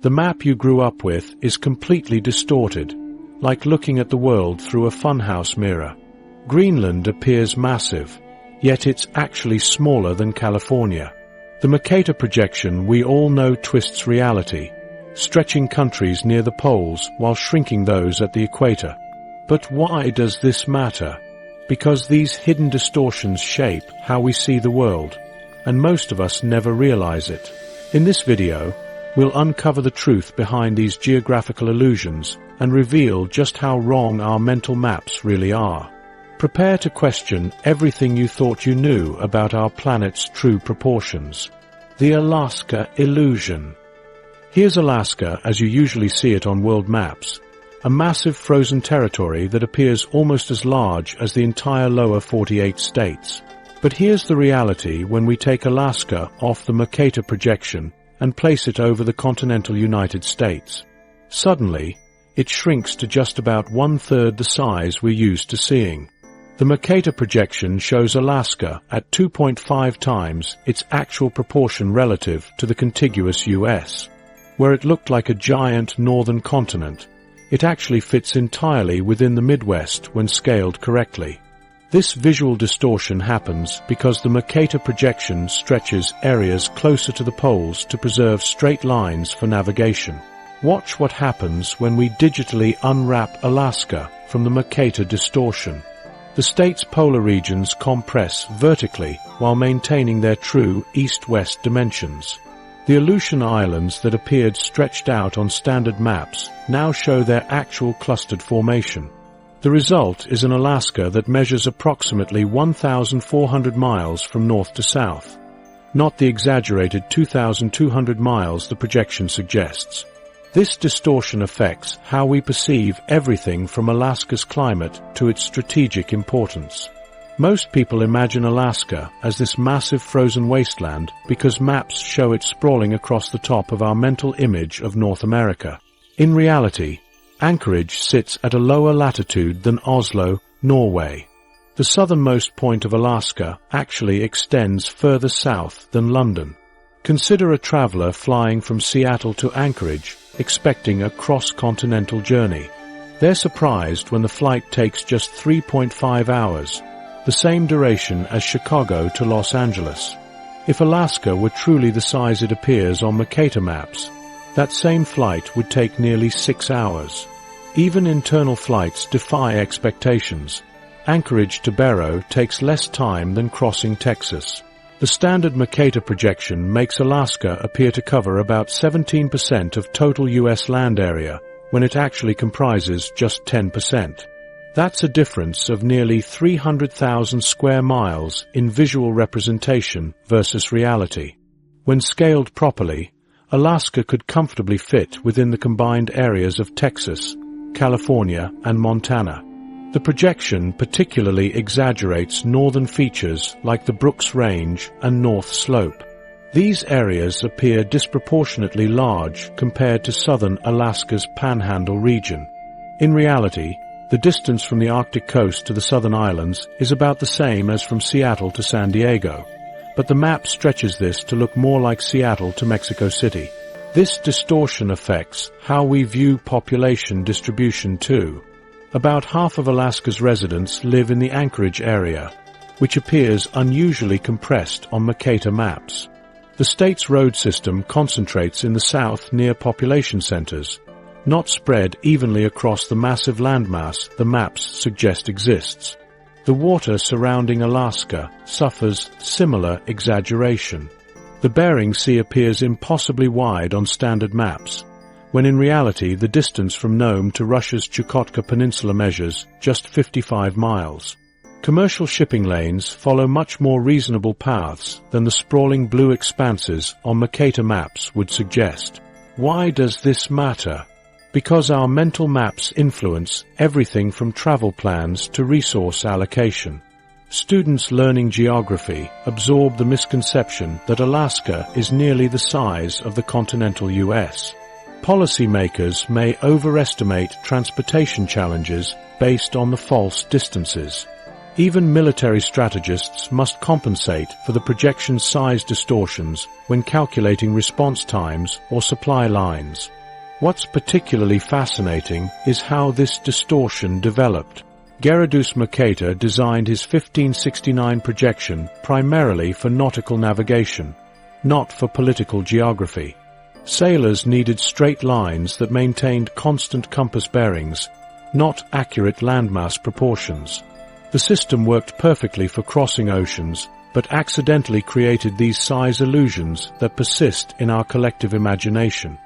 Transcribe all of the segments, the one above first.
The map you grew up with is completely distorted, like looking at the world through a funhouse mirror. Greenland appears massive, yet it's actually smaller than California. The Mercator projection we all know twists reality, stretching countries near the poles while shrinking those at the equator. But why does this matter? Because these hidden distortions shape how we see the world, and most of us never realize it. In this video, we'll uncover the truth behind these geographical illusions and reveal just how wrong our mental maps really are. Prepare to question everything you thought you knew about our planet's true proportions. The Alaska illusion. Here's Alaska as you usually see it on world maps, a massive frozen territory that appears almost as large as the entire lower 48 states. But here's the reality when we take Alaska off the Mercator projection and place it over the continental United States. Suddenly, it shrinks to just about 1/3 the size we're used to seeing. The Mercator projection shows Alaska at 2.5 times its actual proportion relative to the contiguous US. Where it looked like a giant northern continent, it actually fits entirely within the Midwest when scaled correctly. This visual distortion happens because the Mercator projection stretches areas closer to the poles to preserve straight lines for navigation. Watch what happens when we digitally unwrap Alaska from the Mercator distortion. The state's polar regions compress vertically while maintaining their true east-west dimensions. The Aleutian Islands that appeared stretched out on standard maps now show their actual clustered formation. The result is an Alaska that measures approximately 1,400 miles from north to south, not the exaggerated 2,200 miles the projection suggests. This distortion affects how we perceive everything from Alaska's climate to its strategic importance. Most people imagine Alaska as this massive frozen wasteland because maps show it sprawling across the top of our mental image of North America. In reality, Anchorage sits at a lower latitude than Oslo, Norway. The southernmost point of Alaska actually extends further south than London. Consider a traveler flying from Seattle to Anchorage, expecting a cross-continental journey. They're surprised when the flight takes just 3.5 hours, the same duration as Chicago to Los Angeles. If Alaska were truly the size it appears on Mercator maps, that same flight would take nearly 6 hours. Even internal flights defy expectations. Anchorage to Barrow takes less time than crossing Texas. The standard Mercator projection makes Alaska appear to cover about 17% of total U.S. land area, when it actually comprises just 10%. That's a difference of nearly 300,000 square miles in visual representation versus reality. When scaled properly, Alaska could comfortably fit within the combined areas of Texas, California, and Montana. The projection particularly exaggerates northern features like the Brooks Range and North Slope. These areas appear disproportionately large compared to southern Alaska's Panhandle region. In reality, the distance from the Arctic coast to the southern islands is about the same as from Seattle to San Diego, but the map stretches this to look more like Seattle to Mexico City. This distortion affects how we view population distribution too. About half of Alaska's residents live in the Anchorage area, which appears unusually compressed on Mercator maps. The state's road system concentrates in the south near population centers, not spread evenly across the massive landmass the maps suggest exists. The water surrounding Alaska suffers similar exaggeration. The Bering Sea appears impossibly wide on standard maps, when in reality the distance from Nome to Russia's Chukotka Peninsula measures just 55 miles. Commercial shipping lanes follow much more reasonable paths than the sprawling blue expanses on Mercator maps would suggest. Why does this matter? Because our mental maps influence everything from travel plans to resource allocation. Students learning geography absorb the misconception that Alaska is nearly the size of the continental US. Policymakers may overestimate transportation challenges based on the false distances. Even military strategists must compensate for the projection size distortions when calculating response times or supply lines. What's particularly fascinating is how this distortion developed. Gerardus Mercator designed his 1569 projection primarily for nautical navigation, not for political geography. Sailors needed straight lines that maintained constant compass bearings, not accurate landmass proportions. The system worked perfectly for crossing oceans, but accidentally created these size illusions that persist in our collective imagination.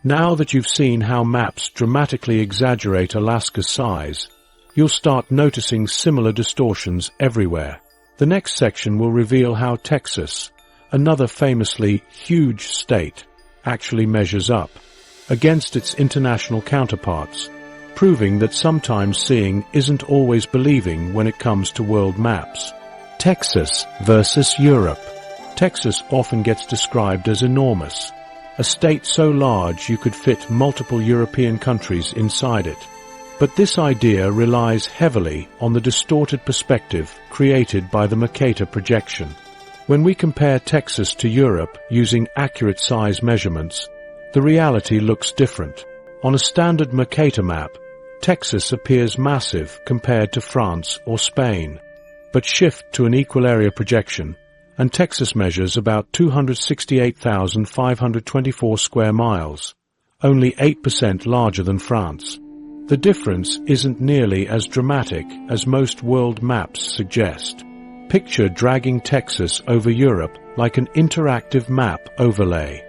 Now that you've seen how maps dramatically exaggerate Alaska's size, you'll start noticing similar distortions everywhere. The next section will reveal how Texas, another famously huge state, actually measures up against its international counterparts, proving that sometimes seeing isn't always believing when it comes to world maps. Texas versus Europe. Texas often gets described as enormous, a state so large you could fit multiple European countries inside it. But this idea relies heavily on the distorted perspective created by the Mercator projection. When we compare Texas to Europe using accurate size measurements, the reality looks different. On a standard Mercator map, Texas appears massive compared to France or Spain. But shift to an equal area projection, and Texas measures about 268,524 square miles, only 8% larger than France. The difference isn't nearly as dramatic as most world maps suggest. Picture dragging Texas over Europe like an interactive map overlay.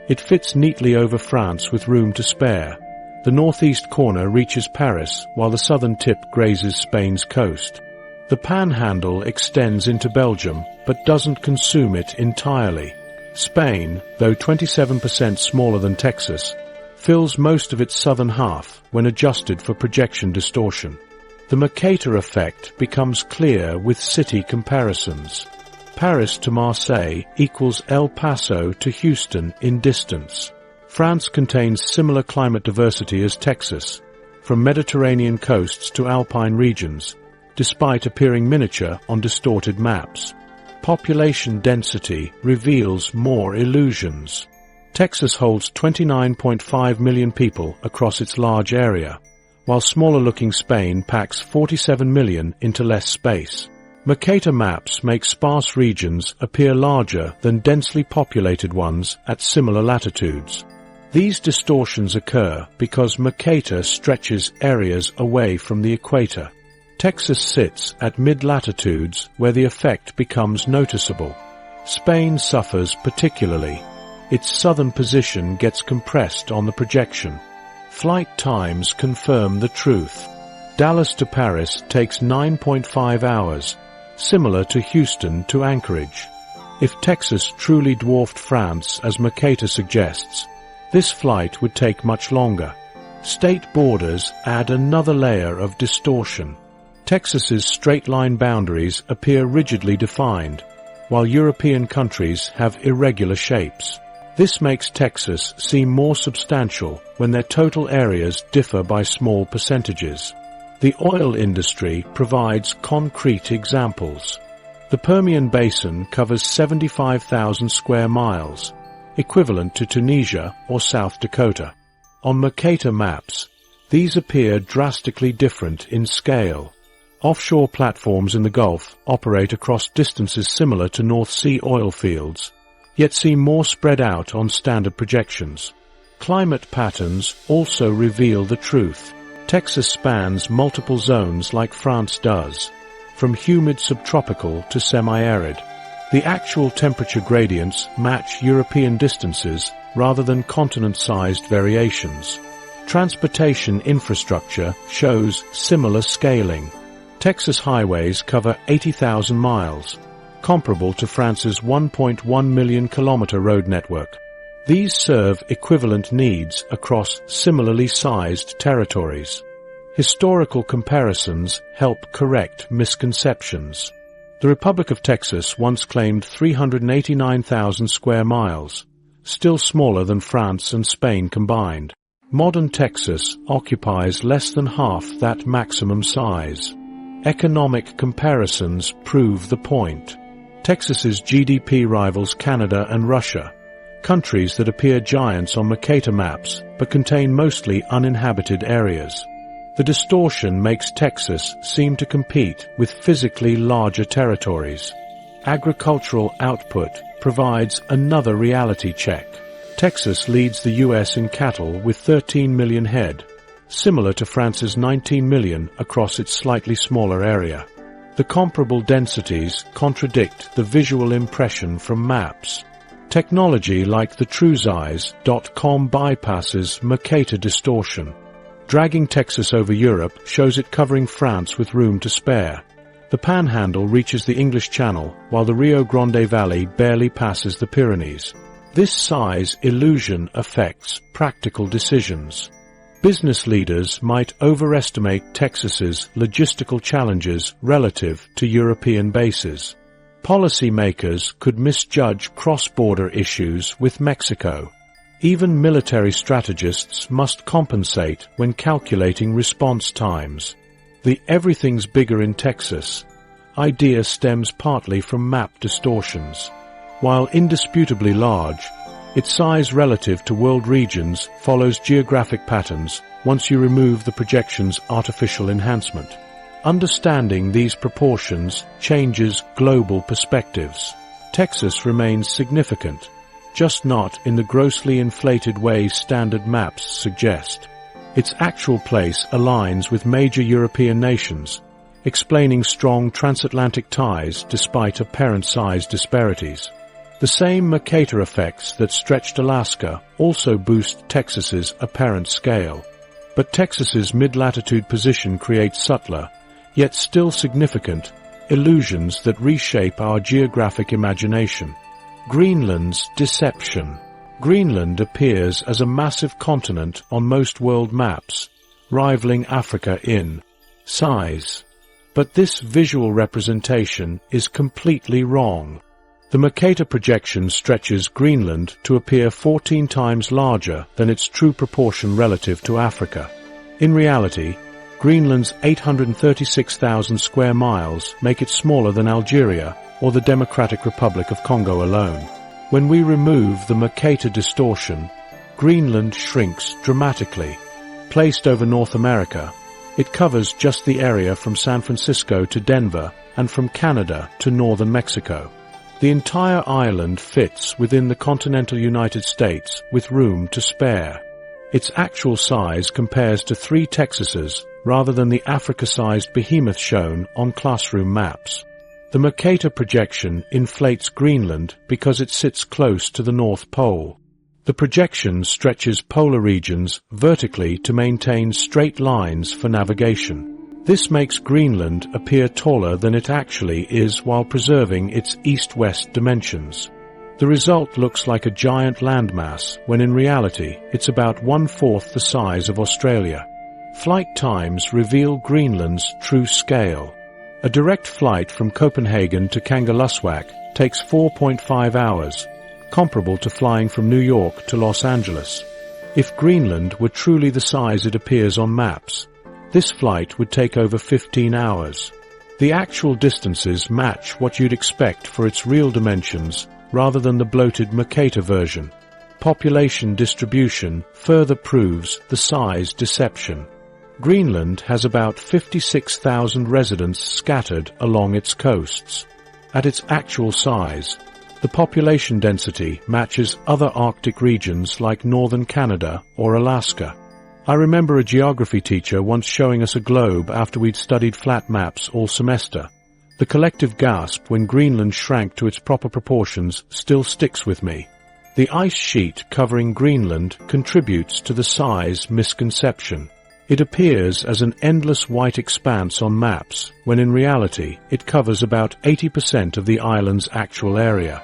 It fits neatly over France with room to spare. The northeast corner reaches Paris while the southern tip grazes Spain's coast. The panhandle extends into Belgium but doesn't consume it entirely. Spain, though 27% smaller than Texas, fills most of its southern half when adjusted for projection distortion. The Mercator effect becomes clear with city comparisons. Paris to Marseille equals El Paso to Houston in distance. France contains similar climate diversity as Texas, from Mediterranean coasts to alpine regions, despite appearing miniature on distorted maps. Population density reveals more illusions. Texas holds 29.5 million people across its large area, while smaller-looking Spain packs 47 million into less space. Mercator maps make sparse regions appear larger than densely populated ones at similar latitudes. These distortions occur because Mercator stretches areas away from the equator. Texas sits at mid-latitudes where the effect becomes noticeable. Spain suffers particularly. Its southern position gets compressed on the projection. Flight times confirm the truth. Dallas to Paris takes 9.5 hours, similar to Houston to Anchorage. If Texas truly dwarfed France as Mercator suggests, this flight would take much longer. State borders add another layer of distortion. Texas's straight-line boundaries appear rigidly defined, while European countries have irregular shapes. This makes Texas seem more substantial when their total areas differ by small percentages. The oil industry provides concrete examples. The Permian Basin covers 75,000 square miles, equivalent to Tunisia or South Dakota. On Mercator maps, these appear drastically different in scale. Offshore platforms in the Gulf operate across distances similar to North Sea oil fields, yet seem more spread out on standard projections. Climate patterns also reveal the truth. Texas spans multiple zones like France does, from humid subtropical to semi-arid. The actual temperature gradients match European distances rather than continent-sized variations. Transportation infrastructure shows similar scaling. Texas highways cover 80,000 miles, comparable to France's 1.1 million kilometer road network. These serve equivalent needs across similarly sized territories. Historical comparisons help correct misconceptions. The Republic of Texas once claimed 389,000 square miles, still smaller than France and Spain combined. Modern Texas occupies less than half that maximum size. Economic comparisons prove the point. Texas's GDP rivals Canada and Russia, countries that appear giants on Mercator maps but contain mostly uninhabited areas. The distortion makes Texas seem to compete with physically larger territories. Agricultural output provides another reality check. Texas leads the US in cattle with 13 million head, similar to France's 19 million across its slightly smaller area. The comparable densities contradict the visual impression from maps. Technology like the TrueSize.com bypasses Mercator distortion. Dragging Texas over Europe shows it covering France with room to spare. The Panhandle reaches the English Channel, while the Rio Grande Valley barely passes the Pyrenees. This size illusion affects practical decisions. Business leaders might overestimate Texas's logistical challenges relative to European bases. Policymakers could misjudge cross-border issues with Mexico. Even military strategists must compensate when calculating response times. The "everything's bigger in Texas" idea stems partly from map distortions. While indisputably large, its size relative to world regions follows geographic patterns once you remove the projection's artificial enhancement. Understanding these proportions changes global perspectives. Texas remains significant, just not in the grossly inflated way standard maps suggest. Its actual place aligns with major European nations, explaining strong transatlantic ties despite apparent size disparities. The same Mercator effects that stretched Alaska also boost Texas's apparent scale. But Texas's mid-latitude position creates subtler, yet still significant, illusions that reshape our geographic imagination. Greenland's deception. Greenland appears as a massive continent on most world maps, rivaling Africa in size. But this visual representation is completely wrong. The Mercator projection stretches Greenland to appear 14 times larger than its true proportion relative to Africa. In reality, Greenland's 836,000 square miles make it smaller than Algeria or the Democratic Republic of Congo alone. When we remove the Mercator distortion, Greenland shrinks dramatically. Placed over North America, it covers just the area from San Francisco to Denver and from Canada to northern Mexico. The entire island fits within the continental United States with room to spare. Its actual size compares to 3 Texases rather than the Africa-sized behemoth shown on classroom maps. The Mercator projection inflates Greenland because it sits close to the North Pole. The projection stretches polar regions vertically to maintain straight lines for navigation. This makes Greenland appear taller than it actually is while preserving its east-west dimensions. The result looks like a giant landmass when in reality it's about 1/4 the size of Australia. Flight times reveal Greenland's true scale. A direct flight from Copenhagen to Kangerlussuaq takes 4.5 hours, comparable to flying from New York to Los Angeles. If Greenland were truly the size it appears on maps, this flight would take over 15 hours. The actual distances match what you'd expect for its real dimensions rather than the bloated Mercator version. Population distribution further proves the size deception. Greenland has about 56,000 residents scattered along its coasts. At its actual size, the population density matches other Arctic regions like northern Canada or Alaska. I remember a geography teacher once showing us a globe after we'd studied flat maps all semester. The collective gasp when Greenland shrank to its proper proportions still sticks with me. The ice sheet covering Greenland contributes to the size misconception. It appears as an endless white expanse on maps, when in reality it covers about 80% of the island's actual area.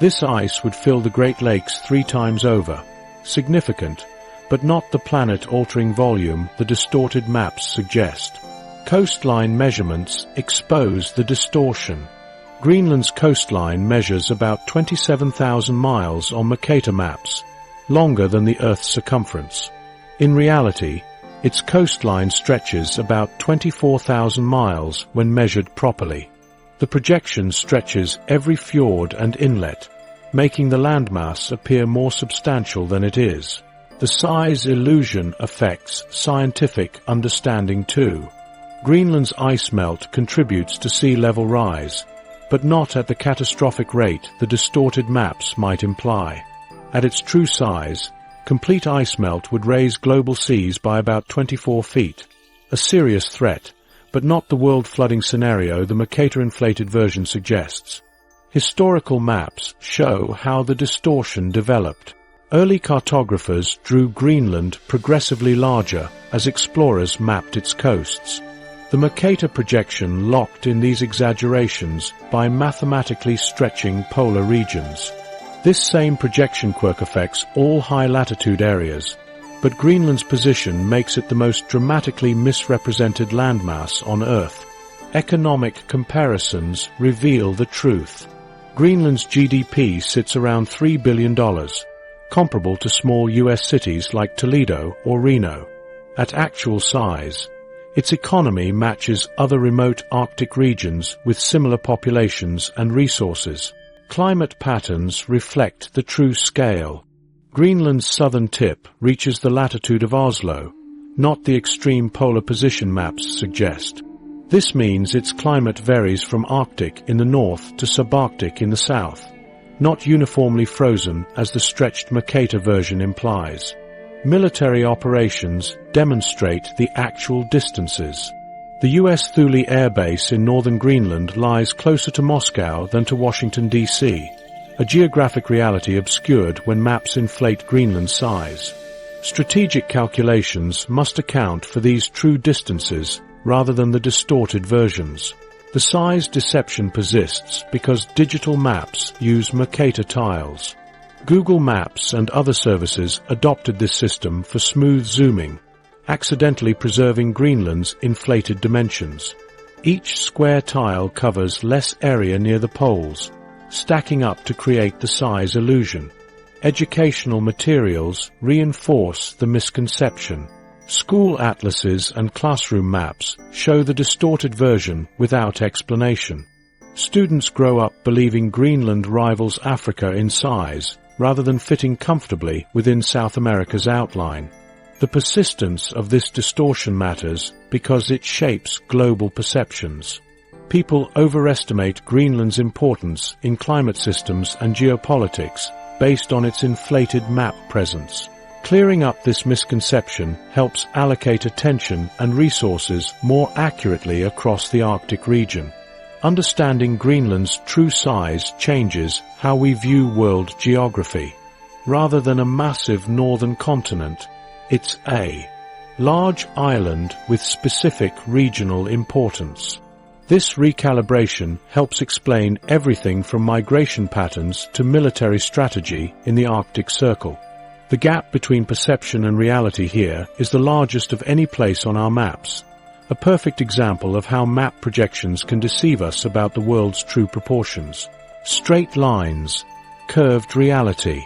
This ice would fill the Great Lakes 3 times over. Significant, but not the planet-altering volume the distorted maps suggest. Coastline measurements expose the distortion. Greenland's coastline measures about 27,000 miles on Mercator maps, longer than the Earth's circumference. In reality, Its coastline stretches about 24,000 miles when measured properly. The projection stretches every fjord and inlet, making the landmass appear more substantial than it is. The size illusion affects scientific understanding too. Greenland's ice melt contributes to sea level rise, but not at the catastrophic rate the distorted maps might imply. At its true size, complete ice melt would raise global seas by about 24 feet. A serious threat, but not the world flooding scenario the Mercator inflated version suggests. Historical maps show how the distortion developed. Early cartographers drew Greenland progressively larger as explorers mapped its coasts. The Mercator projection locked in these exaggerations by mathematically stretching polar regions. This same projection quirk affects all high-latitude areas, but Greenland's position makes it the most dramatically misrepresented landmass on Earth. Economic comparisons reveal the truth. Greenland's GDP sits around $3 billion, comparable to small US cities like Toledo or Reno. At actual size, its economy matches other remote Arctic regions with similar populations and resources. Climate patterns reflect the true scale. Greenland's southern tip reaches the latitude of Oslo, not the extreme polar position maps suggest. This means its climate varies from Arctic in the north to subarctic in the south, not uniformly frozen as the stretched Mercator version implies. Military operations demonstrate the actual distances. The U.S. Thule Air Base in northern Greenland lies closer to Moscow than to Washington, D.C., a geographic reality obscured when maps inflate Greenland's size. Strategic calculations must account for these true distances rather than the distorted versions. The size deception persists because digital maps use Mercator tiles. Google Maps and other services adopted this system for smooth zooming, accidentally preserving Greenland's inflated dimensions. Each square tile covers less area near the poles, stacking up to create the size illusion. Educational materials reinforce the misconception. School atlases and classroom maps show the distorted version without explanation. Students grow up believing Greenland rivals Africa in size, rather than fitting comfortably within South America's outline. The persistence of this distortion matters because it shapes global perceptions. People overestimate Greenland's importance in climate systems and geopolitics based on its inflated map presence. Clearing up this misconception helps allocate attention and resources more accurately across the Arctic region. Understanding Greenland's true size changes how we view world geography. Rather than a massive northern continent, it's a large island with specific regional importance. This recalibration helps explain everything from migration patterns to military strategy in the Arctic Circle. The gap between perception and reality here is the largest of any place on our maps, a perfect example of how map projections can deceive us about the world's true proportions. Straight lines, curved reality.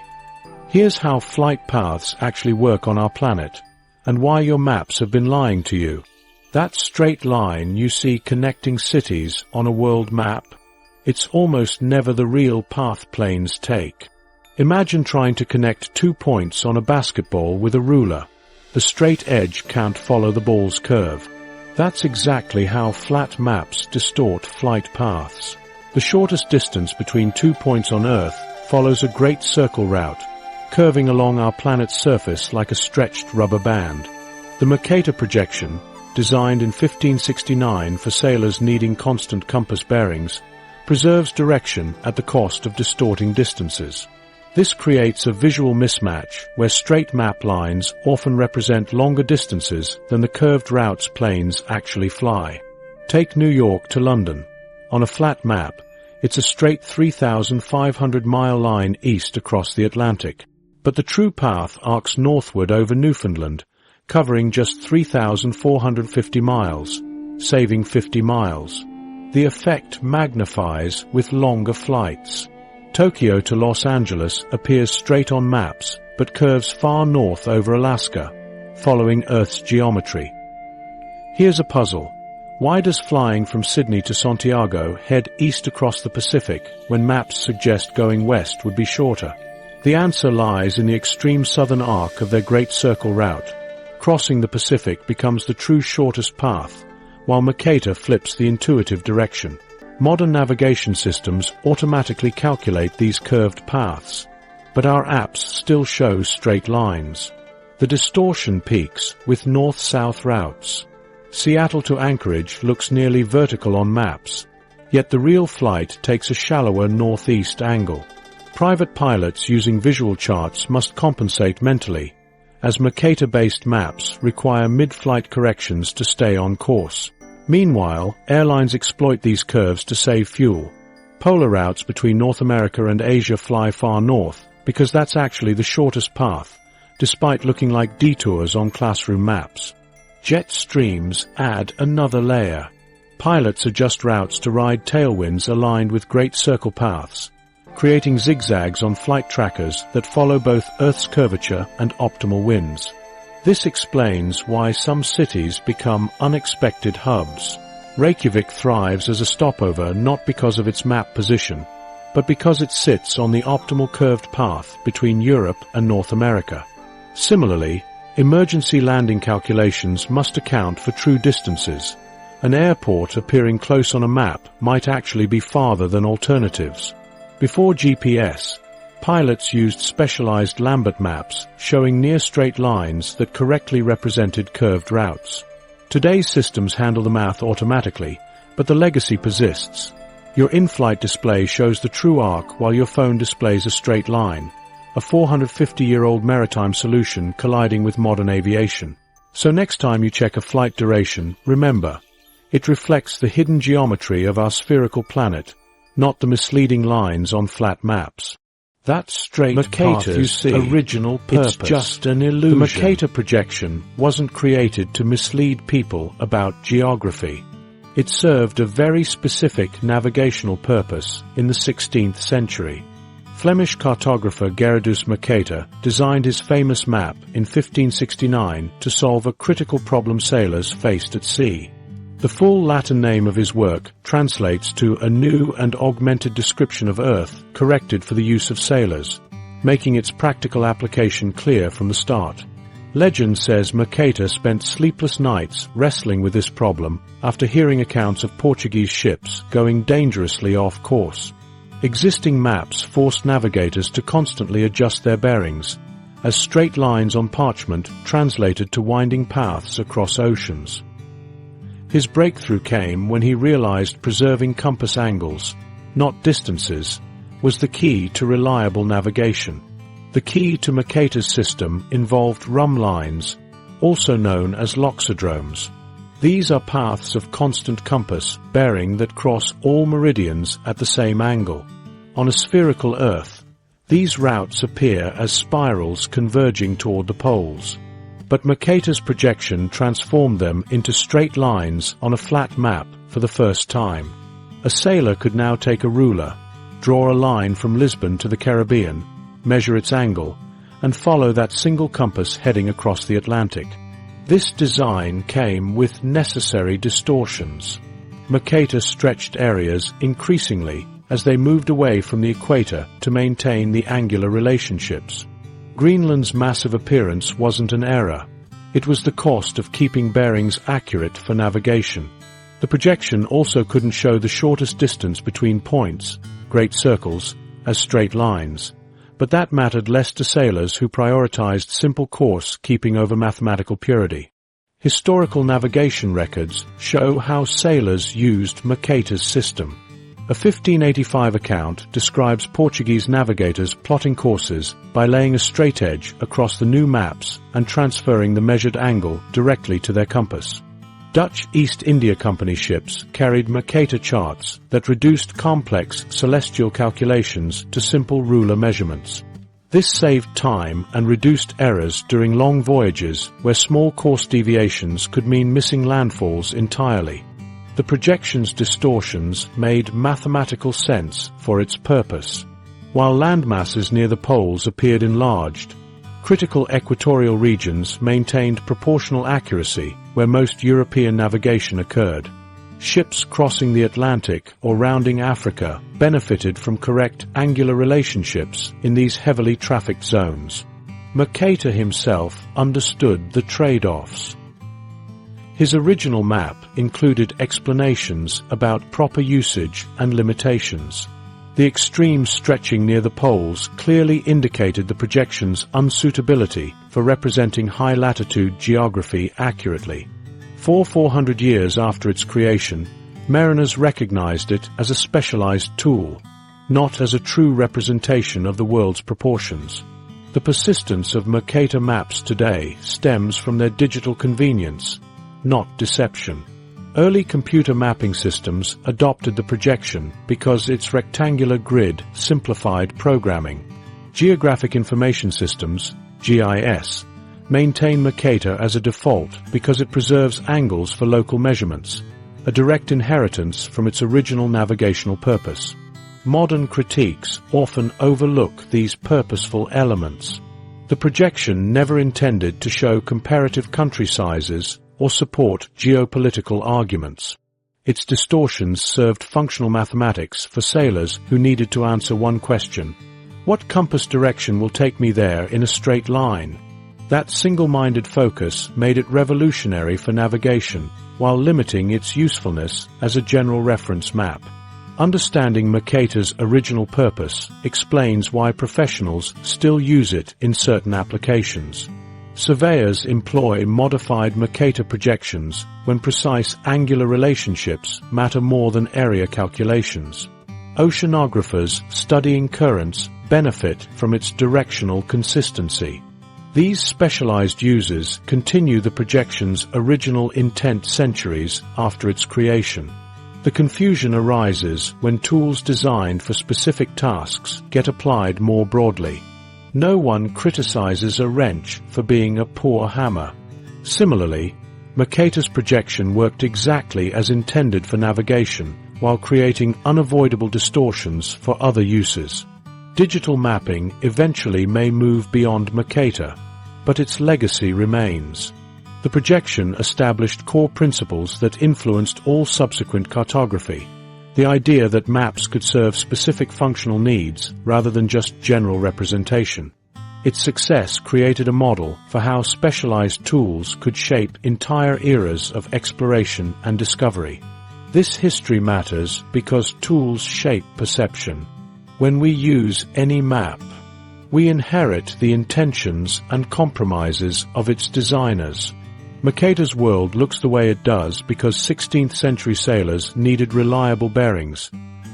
Here's how flight paths actually work on our planet, and why your maps have been lying to you. That straight line you see connecting cities on a world map, it's almost never the real path planes take. Imagine trying to connect 2 points on a basketball with a ruler. The straight edge can't follow the ball's curve. That's exactly how flat maps distort flight paths. The shortest distance between 2 points on Earth follows a great circle route, curving along our planet's surface like a stretched rubber band. The Mercator projection, designed in 1569 for sailors needing constant compass bearings, preserves direction at the cost of distorting distances. This creates a visual mismatch where straight map lines often represent longer distances than the curved routes planes actually fly. Take New York to London. On a flat map, it's a straight 3,500-mile line east across the Atlantic. But the true path arcs northward over Newfoundland, covering just 3,450 miles, saving 50 miles. The effect magnifies with longer flights. Tokyo to Los Angeles appears straight on maps, but curves far north over Alaska, following Earth's geometry. Here's a puzzle. Why does flying from Sydney to Santiago head east across the Pacific when maps suggest going west would be shorter? The answer lies in the extreme southern arc of their Great Circle route. Crossing the Pacific becomes the true shortest path, while Mercator flips the intuitive direction. Modern navigation systems automatically calculate these curved paths, but our apps still show straight lines. The distortion peaks with north-south routes. Seattle to Anchorage looks nearly vertical on maps, yet the real flight takes a shallower northeast angle. Private pilots using visual charts must compensate mentally, as Mercator-based maps require mid-flight corrections to stay on course. Meanwhile, airlines exploit these curves to save fuel. Polar routes between North America and Asia fly far north, because that's actually the shortest path, despite looking like detours on classroom maps. Jet streams add another layer. Pilots adjust routes to ride tailwinds aligned with Great Circle paths, creating zigzags on flight trackers that follow both Earth's curvature and optimal winds. This explains why some cities become unexpected hubs. Reykjavik thrives as a stopover not because of its map position, but because it sits on the optimal curved path between Europe and North America. Similarly, emergency landing calculations must account for true distances. An airport appearing close on a map might actually be farther than alternatives. Before GPS, pilots used specialized Lambert maps showing near straight lines that correctly represented curved routes. Today's systems handle the math automatically, but the legacy persists. Your in-flight display shows the true arc while your phone displays a straight line, a 450-year-old maritime solution colliding with modern aviation. So next time you check a flight duration, remember, it reflects the hidden geometry of our spherical planet, not the misleading lines on flat maps. That straight path you see, original purpose, it's just an illusion. The Mercator projection wasn't created to mislead people about geography. It served a very specific navigational purpose in the 16th century. Flemish cartographer Gerardus Mercator designed his famous map in 1569 to solve a critical problem sailors faced at sea. The full Latin name of his work translates to a new and augmented description of Earth corrected for the use of sailors, making its practical application clear from the start. Legend says Mercator spent sleepless nights wrestling with this problem after hearing accounts of Portuguese ships going dangerously off course. Existing maps forced navigators to constantly adjust their bearings, as straight lines on parchment translated to winding paths across oceans. His breakthrough came when he realized preserving compass angles, not distances, was the key to reliable navigation. The key to Mercator's system involved rhumb lines, also known as loxodromes. These are paths of constant compass bearing that cross all meridians at the same angle. On a spherical Earth, these routes appear as spirals converging toward the poles. But Mercator's projection transformed them into straight lines on a flat map for the first time. A sailor could now take a ruler, draw a line from Lisbon to the Caribbean, measure its angle, and follow that single compass heading across the Atlantic. This design came with necessary distortions. Mercator stretched areas increasingly as they moved away from the equator to maintain the angular relationships. Greenland's massive appearance wasn't an error. It was the cost of keeping bearings accurate for navigation. The projection also couldn't show the shortest distance between points, great circles, as straight lines. But that mattered less to sailors who prioritized simple course keeping over mathematical purity. Historical navigation records show how sailors used Mercator's system. A 1585 account describes Portuguese navigators plotting courses by laying a straightedge across the new maps and transferring the measured angle directly to their compass. Dutch East India Company ships carried Mercator charts that reduced complex celestial calculations to simple ruler measurements. This saved time and reduced errors during long voyages where small course deviations could mean missing landfalls entirely. The projection's distortions made mathematical sense for its purpose. While landmasses near the poles appeared enlarged, Critical equatorial regions maintained proportional accuracy where most European navigation occurred. Ships crossing the Atlantic or rounding Africa benefited from correct angular relationships in these heavily trafficked zones. Mercator himself understood the trade-offs. His original map included explanations about proper usage and limitations. The extremes stretching near the poles clearly indicated the projection's unsuitability for representing high-latitude geography accurately. 400 years after its creation, mariners recognized it as a specialized tool, not as a true representation of the world's proportions. The persistence of Mercator maps today stems from their digital convenience, not deception. Early computer mapping systems adopted the projection because its rectangular grid simplified programming. Geographic Information Systems, GIS, maintain Mercator as a default because it preserves angles for local measurements, a direct inheritance from its original navigational purpose. Modern critiques often overlook these purposeful elements. The projection never intended to show comparative country sizes or support geopolitical arguments. Its distortions served functional mathematics for sailors who needed to answer one question: what compass direction will take me there in a straight line? That single-minded focus made it revolutionary for navigation, while limiting its usefulness as a general reference map. Understanding Mercator's original purpose explains why professionals still use it in certain applications. Surveyors employ modified Mercator projections when precise angular relationships matter more than area calculations. Oceanographers studying currents benefit from its directional consistency. These specialized users continue the projection's original intent centuries after its creation. The confusion arises when tools designed for specific tasks get applied more broadly. No one criticizes a wrench for being a poor hammer. Similarly, Mercator's projection worked exactly as intended for navigation, while creating unavoidable distortions for other uses. Digital mapping eventually may move beyond Mercator, but its legacy remains. The projection established core principles that influenced all subsequent cartography. The idea that maps could serve specific functional needs rather than just general representation. Its success created a model for how specialized tools could shape entire eras of exploration and discovery. This history matters because tools shape perception. When we use any map, we inherit the intentions and compromises of its designers. Mercator's world looks the way it does because 16th century sailors needed reliable bearings,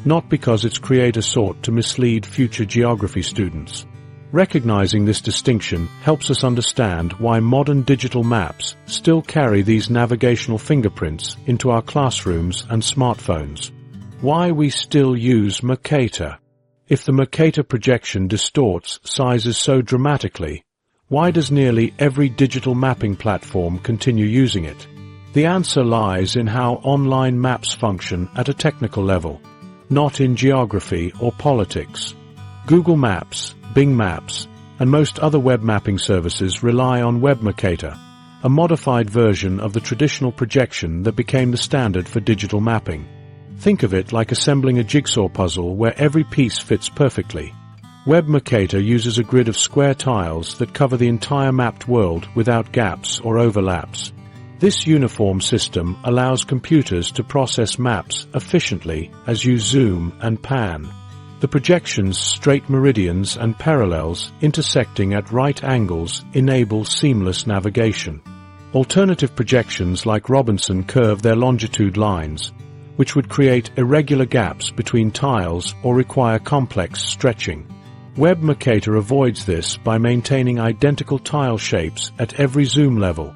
not because its creator sought to mislead future geography students. Recognizing this distinction helps us understand why modern digital maps still carry these navigational fingerprints into our classrooms and smartphones. Why we still use Mercator. If the Mercator projection distorts sizes so dramatically, why does nearly every digital mapping platform continue using it? The answer lies in how online maps function at a technical level, not in geography or politics. Google Maps, Bing Maps, and most other web mapping services rely on Web Mercator, a modified version of the traditional projection that became the standard for digital mapping. Think of it like assembling a jigsaw puzzle where every piece fits perfectly. Web Mercator uses a grid of square tiles that cover the entire mapped world without gaps or overlaps. This uniform system allows computers to process maps efficiently as you zoom and pan. The projection's straight meridians and parallels intersecting at right angles enable seamless navigation. Alternative projections like Robinson curve their longitude lines, which would create irregular gaps between tiles or require complex stretching. Web Mercator avoids this by maintaining identical tile shapes at every zoom level.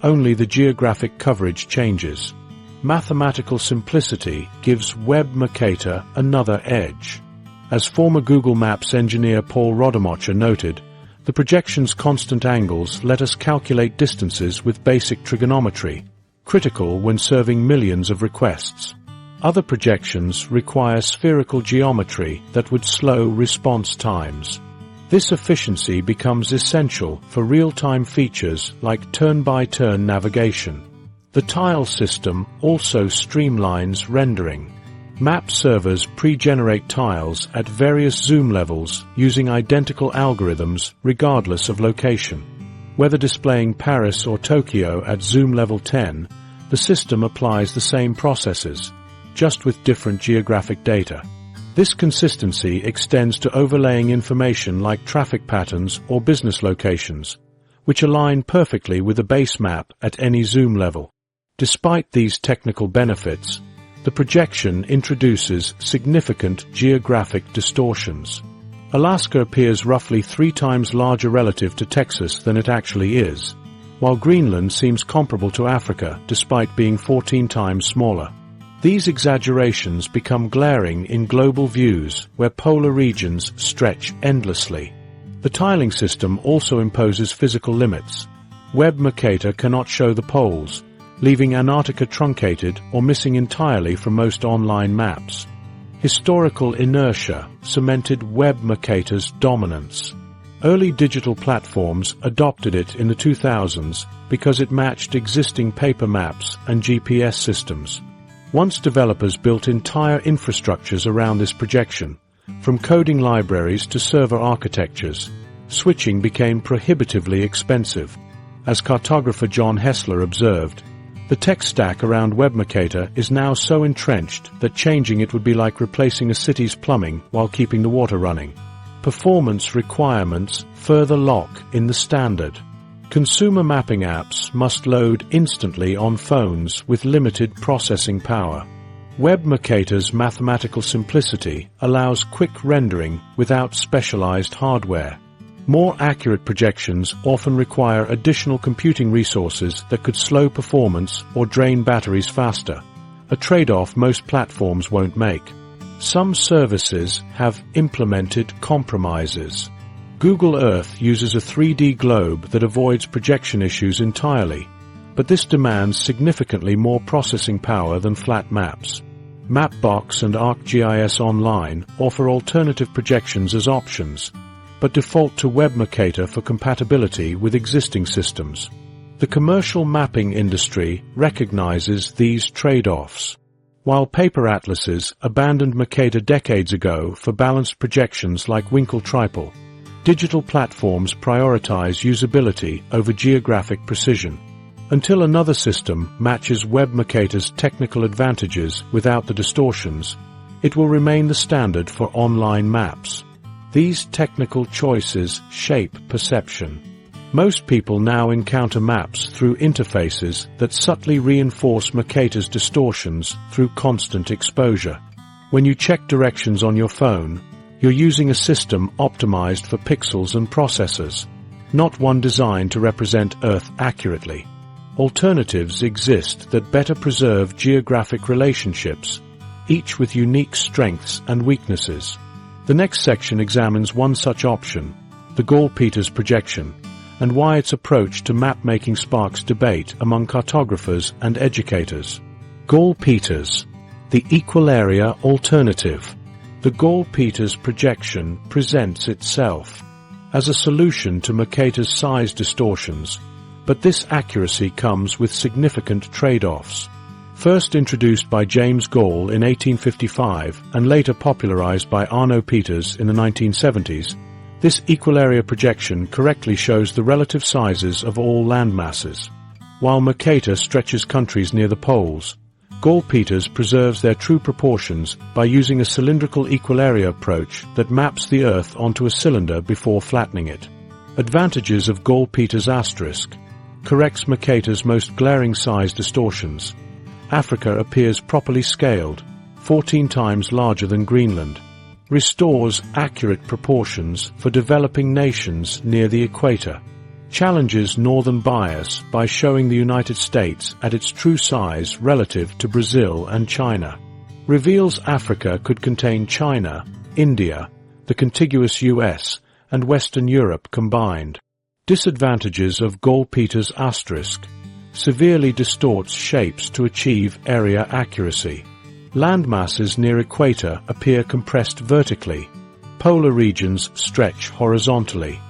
Only the geographic coverage changes. Mathematical simplicity gives Web Mercator another edge. As former Google Maps engineer Paul Rodemocher noted, the projection's constant angles let us calculate distances with basic trigonometry, critical when serving millions of requests. Other projections require spherical geometry that would slow response times. This efficiency becomes essential for real-time features like turn-by-turn navigation. The tile system also streamlines rendering. Map servers pre-generate tiles at various zoom levels using identical algorithms regardless of location. Whether displaying Paris or Tokyo at zoom level 10, the system applies the same processes, just with different geographic data. This consistency extends to overlaying information like traffic patterns or business locations, which align perfectly with the base map at any zoom level. Despite these technical benefits, the projection introduces significant geographic distortions. Alaska appears roughly 3 times larger relative to Texas than it actually is, while Greenland seems comparable to Africa despite being 14 times smaller. These exaggerations become glaring in global views where polar regions stretch endlessly. The tiling system also imposes physical limits. Web Mercator cannot show the poles, leaving Antarctica truncated or missing entirely from most online maps. Historical inertia cemented Web Mercator's dominance. Early digital platforms adopted it in the 2000s because it matched existing paper maps and GPS systems. Once developers built entire infrastructures around this projection, from coding libraries to server architectures, switching became prohibitively expensive. As cartographer John Hessler observed, the tech stack around Web Mercator is now so entrenched that changing it would be like replacing a city's plumbing while keeping the water running. Performance requirements further lock in the standard. Consumer mapping apps must load instantly on phones with limited processing power. Web Mercator's mathematical simplicity allows quick rendering without specialized hardware. More accurate projections often require additional computing resources that could slow performance or drain batteries faster, a trade-off most platforms won't make. Some services have implemented compromises. Google Earth uses a 3D globe that avoids projection issues entirely, but this demands significantly more processing power than flat maps. Mapbox and ArcGIS Online offer alternative projections as options, but default to Web Mercator for compatibility with existing systems. The commercial mapping industry recognizes these trade-offs. While paper atlases abandoned Mercator decades ago for balanced projections like Winkel-Tripel, digital platforms prioritize usability over geographic precision. Until another system matches Web Mercator's technical advantages without the distortions, it will remain the standard for online maps. These technical choices shape perception. Most people now encounter maps through interfaces that subtly reinforce Mercator's distortions through constant exposure. When you check directions on your phone, you're using a system optimized for pixels and processors, not one designed to represent Earth accurately. Alternatives exist that better preserve geographic relationships, each with unique strengths and weaknesses. The next section examines one such option, the Gall-Peters projection, and why its approach to map-making sparks debate among cartographers and educators. Gall-Peters, the equal area alternative. The Gall-Peters projection presents itself as a solution to Mercator's size distortions, but this accuracy comes with significant trade-offs. First introduced by James Gall in 1855 and later popularized by Arno Peters in the 1970s, this equal area projection correctly shows the relative sizes of all landmasses. While Mercator stretches countries near the poles, Gall-Peters preserves their true proportions by using a cylindrical equal area approach that maps the Earth onto a cylinder before flattening it. Advantages of Gall-Peters asterisk: corrects Mercator's most glaring size distortions. Africa appears properly scaled, 14 times larger than Greenland. Restores accurate proportions for developing nations near the equator. Challenges northern bias by showing the United States at its true size relative to Brazil and China. Reveals Africa could contain China, India, the contiguous US, and Western Europe combined. Disadvantages of Gall-Peters asterisk: severely distorts shapes to achieve area accuracy. Landmasses near equator appear compressed vertically. Polar regions stretch horizontally.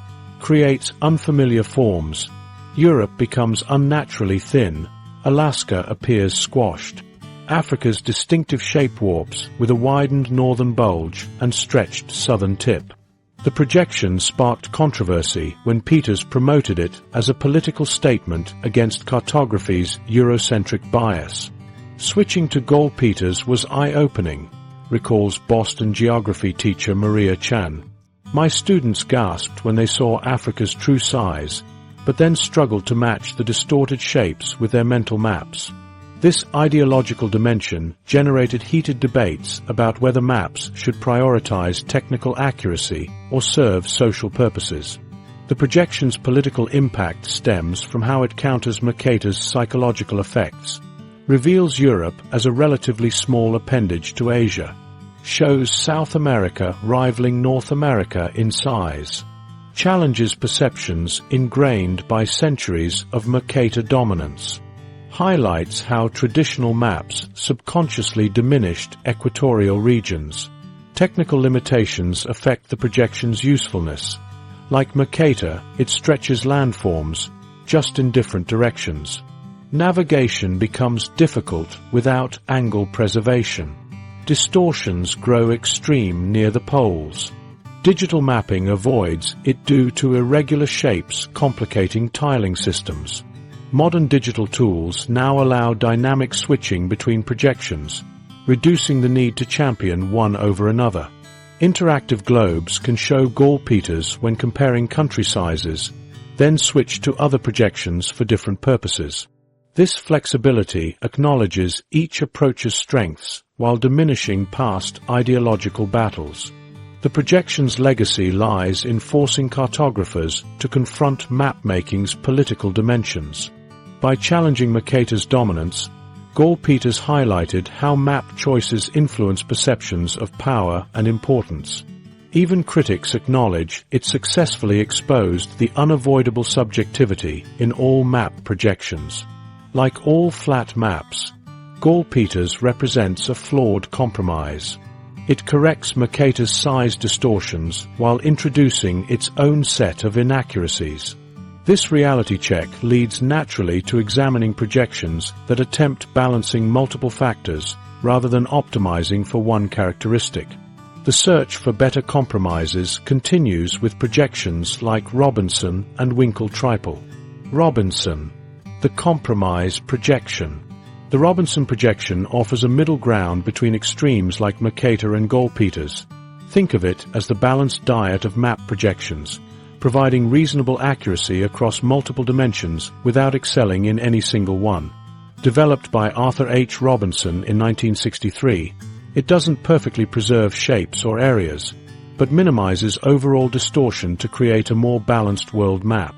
Creates unfamiliar forms. Europe becomes unnaturally thin. Alaska appears squashed. Africa's distinctive shape warps with a widened northern bulge and stretched southern tip. The projection sparked controversy when Peters promoted it as a political statement against cartography's Eurocentric bias. Switching to Gall-Peters was eye-opening, recalls Boston geography teacher Maria Chan. My students gasped when they saw Africa's true size, but then struggled to match the distorted shapes with their mental maps. This ideological dimension generated heated debates about whether maps should prioritize technical accuracy or serve social purposes. The projection's political impact stems from how it counters Mercator's psychological effects, reveals Europe as a relatively small appendage to Asia, shows South America rivaling North America in size, challenges perceptions ingrained by centuries of Mercator dominance, highlights how traditional maps subconsciously diminished equatorial regions. Technical limitations affect the projection's usefulness. Like Mercator, it stretches landforms, just in different directions. Navigation becomes difficult without angle preservation. Distortions grow extreme near the poles. Digital mapping avoids it due to irregular shapes complicating tiling systems. Modern digital tools now allow dynamic switching between projections, reducing the need to champion one over another. Interactive globes can show Gall-Peters when comparing country sizes, then switch to other projections for different purposes. This flexibility acknowledges each approach's strengths while diminishing past ideological battles. The projection's legacy lies in forcing cartographers to confront map-making's political dimensions. By challenging Mercator's dominance, Gall-Peters highlighted how map choices influence perceptions of power and importance. Even critics acknowledge it successfully exposed the unavoidable subjectivity in all map projections. Like all flat maps, Gall-Peters represents a flawed compromise. It corrects Mercator's size distortions while introducing its own set of inaccuracies. This reality check leads naturally to examining projections that attempt balancing multiple factors rather than optimizing for one characteristic. The search for better compromises continues with projections like Robinson and Winkel-Tripel. Robinson, the compromise projection. The Robinson projection offers a middle ground between extremes like Mercator and Gall-Peters. Think of it as the balanced diet of map projections, providing reasonable accuracy across multiple dimensions without excelling in any single one. Developed by Arthur H. Robinson in 1963, it doesn't perfectly preserve shapes or areas, but minimizes overall distortion to create a more balanced world map.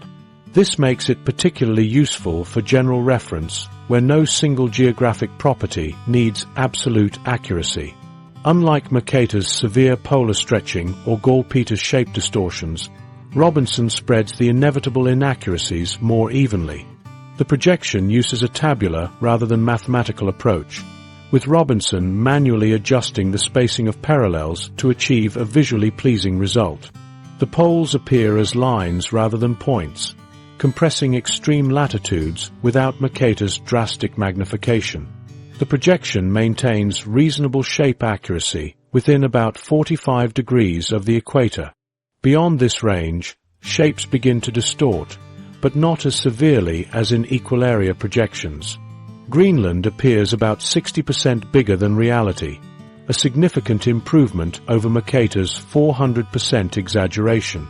This makes it particularly useful for general reference, where no single geographic property needs absolute accuracy. Unlike Mercator's severe polar stretching or Gall-Peters shape distortions, Robinson spreads the inevitable inaccuracies more evenly. The projection uses a tabular rather than mathematical approach, with Robinson manually adjusting the spacing of parallels to achieve a visually pleasing result. The poles appear as lines rather than points, compressing extreme latitudes without Mercator's drastic magnification. The projection maintains reasonable shape accuracy within about 45 degrees of the equator. Beyond this range, shapes begin to distort, but not as severely as in equal area projections. Greenland appears about 60% bigger than reality, a significant improvement over Mercator's 400% exaggeration.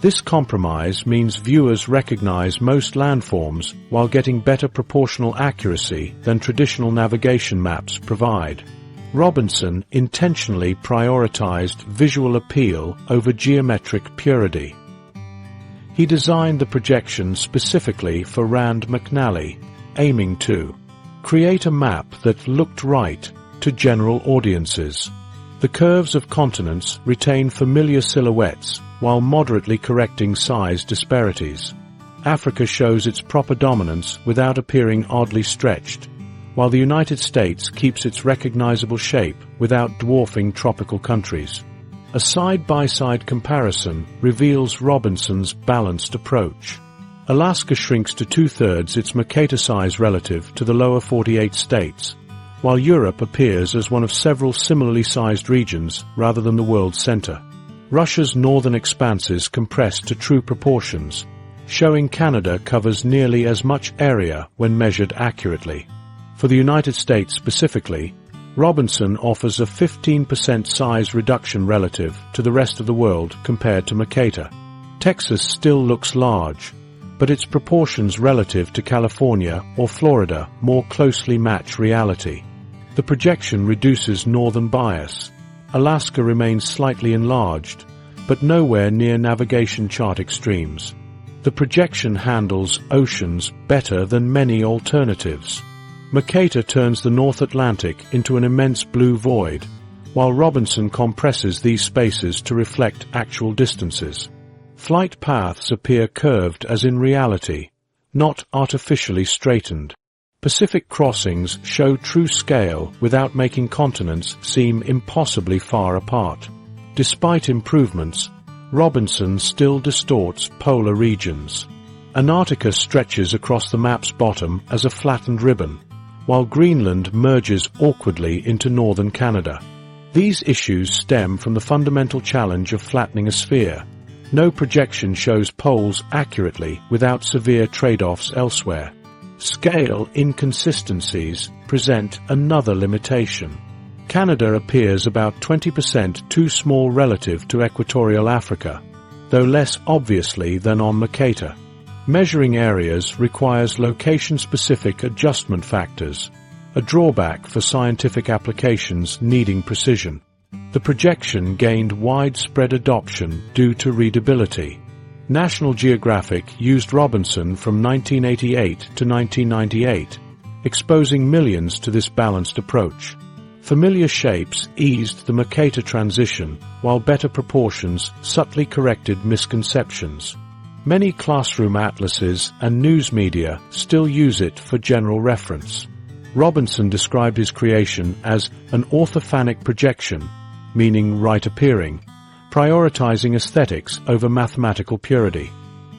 This compromise means viewers recognize most landforms while getting better proportional accuracy than traditional navigation maps provide. Robinson intentionally prioritized visual appeal over geometric purity. He designed the projection specifically for Rand McNally, aiming to create a map that looked right to general audiences. The curves of continents retain familiar silhouettes while moderately correcting size disparities. Africa shows its proper dominance without appearing oddly stretched, while the United States keeps its recognizable shape without dwarfing tropical countries. A side-by-side comparison reveals Robinson's balanced approach. Alaska shrinks to 2/3 its Mercator size relative to the lower 48 states, while Europe appears as one of several similarly sized regions rather than the world's center. Russia's northern expanses compressed to true proportions, showing Canada covers nearly as much area when measured accurately. For the United States specifically, Robinson offers a 15% size reduction relative to the rest of the world compared to Mercator. Texas still looks large, but its proportions relative to California or Florida more closely match reality. The projection reduces northern bias. Alaska remains slightly enlarged, but nowhere near navigation chart extremes. The projection handles oceans better than many alternatives. Mercator turns the North Atlantic into an immense blue void, while Robinson compresses these spaces to reflect actual distances. Flight paths appear curved as in reality, not artificially straightened. Pacific crossings show true scale without making continents seem impossibly far apart. Despite improvements, Robinson still distorts polar regions. Antarctica stretches across the map's bottom as a flattened ribbon, while Greenland merges awkwardly into northern Canada. These issues stem from the fundamental challenge of flattening a sphere. No projection shows poles accurately without severe trade-offs elsewhere. Scale inconsistencies present another limitation. Canada appears about 20% too small relative to equatorial Africa, though less obviously than on Mercator. Measuring areas requires location-specific adjustment factors, a drawback for scientific applications needing precision. The projection gained widespread adoption due to readability. National Geographic used Robinson from 1988 to 1998, exposing millions to this balanced approach. Familiar shapes eased the Mercator transition, while better proportions subtly corrected misconceptions. Many classroom atlases and news media still use it for general reference. Robinson described his creation as an orthophonic projection, meaning right appearing, prioritizing aesthetics over mathematical purity.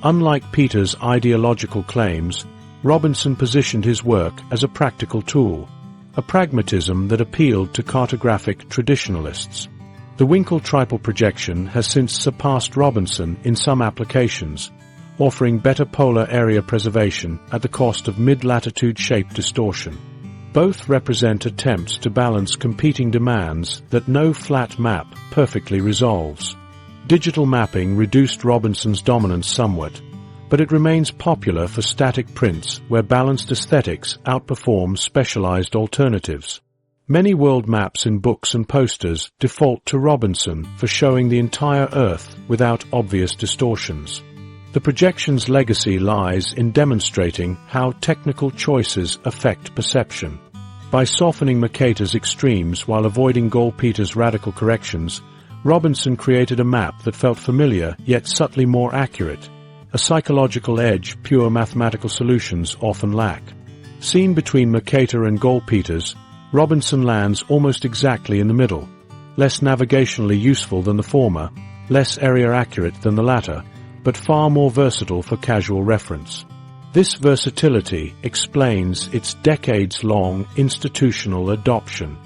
Unlike Peters' ideological claims, Robinson positioned his work as a practical tool, a pragmatism that appealed to cartographic traditionalists. The Winkel-Tripel projection has since surpassed Robinson in some applications, offering better polar area preservation at the cost of mid-latitude shape distortion. Both represent attempts to balance competing demands that no flat map perfectly resolves. Digital mapping reduced Robinson's dominance somewhat, but it remains popular for static prints where balanced aesthetics outperform specialized alternatives. Many world maps in books and posters default to Robinson for showing the entire Earth without obvious distortions. The projection's legacy lies in demonstrating how technical choices affect perception. By softening Mercator's extremes while avoiding Gall-Peters' radical corrections, Robinson created a map that felt familiar yet subtly more accurate, a psychological edge pure mathematical solutions often lack. Seen between Mercator and Gall-Peters, Robinson lands almost exactly in the middle, less navigationally useful than the former, less area accurate than the latter, but far more versatile for casual reference. This versatility explains its decades-long institutional adoption.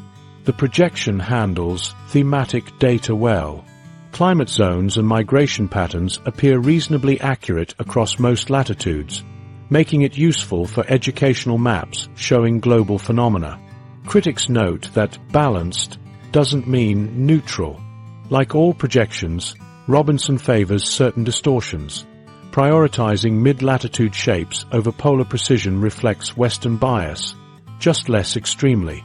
The projection handles thematic data well. Climate zones and migration patterns appear reasonably accurate across most latitudes, making it useful for educational maps showing global phenomena. Critics note that balanced doesn't mean neutral. Like all projections, Robinson favors certain distortions. Prioritizing mid-latitude shapes over polar precision reflects Western bias, just less extremely.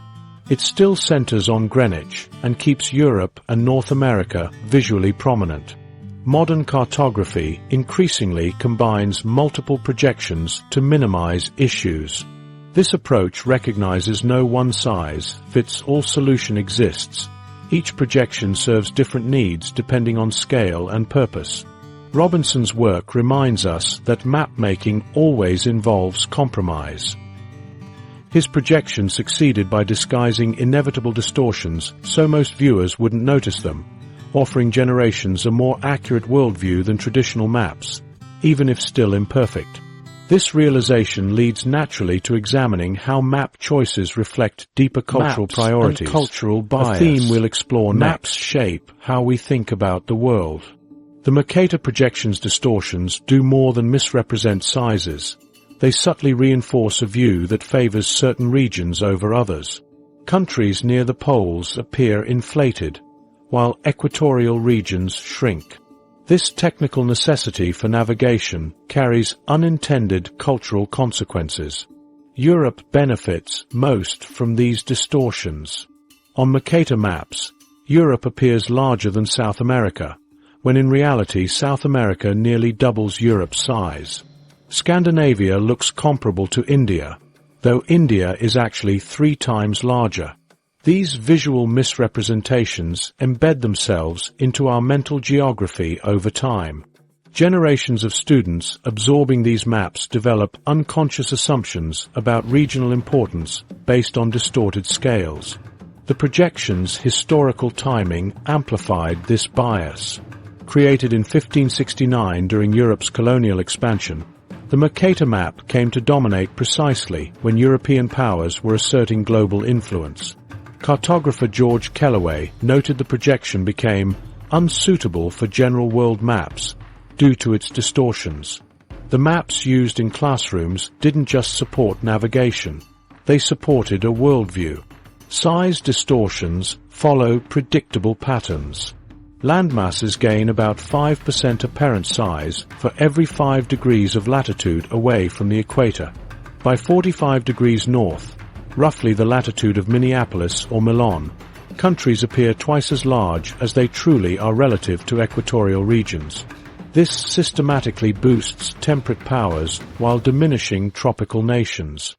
It still centers on Greenwich and keeps Europe and North America visually prominent. Modern cartography increasingly combines multiple projections to minimize issues. This approach recognizes no one-size-fits-all solution exists. Each projection serves different needs depending on scale and purpose. Robinson's work reminds us that map-making always involves compromise. His projection succeeded by disguising inevitable distortions so most viewers wouldn't notice them, offering generations a more accurate worldview than traditional maps, even if still imperfect. This realization leads naturally to examining how map choices reflect deeper cultural priorities and cultural bias. A theme we'll explore next. Maps shape how we think about the world. The Mercator projection's distortions do more than misrepresent sizes. They subtly reinforce a view that favors certain regions over others. Countries near the poles appear inflated, while equatorial regions shrink. This technical necessity for navigation carries unintended cultural consequences. Europe benefits most from these distortions. On Mercator maps, Europe appears larger than South America, when in reality South America nearly doubles Europe's size. Scandinavia looks comparable to India, though India is actually 3 times larger. These visual misrepresentations embed themselves into our mental geography over time. Generations of students absorbing these maps develop unconscious assumptions about regional importance based on distorted scales. The projection's historical timing amplified this bias. Created in 1569 during Europe's colonial expansion, the Mercator map came to dominate precisely when European powers were asserting global influence. Cartographer George Kellaway noted the projection became unsuitable for general world maps due to its distortions. The maps used in classrooms didn't just support navigation, they supported a worldview. Size distortions follow predictable patterns. Landmasses gain about 5% apparent size for every 5 degrees of latitude away from the equator. By 45 degrees north, roughly the latitude of Minneapolis or Milan, countries appear twice as large as they truly are relative to equatorial regions. This systematically boosts temperate powers while diminishing tropical nations.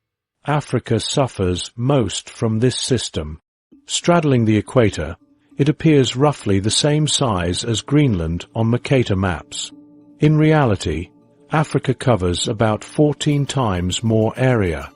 Africa suffers most from this system. Straddling the equator, it appears roughly the same size as Greenland on Mercator maps. In reality, Africa covers about 14 times more area.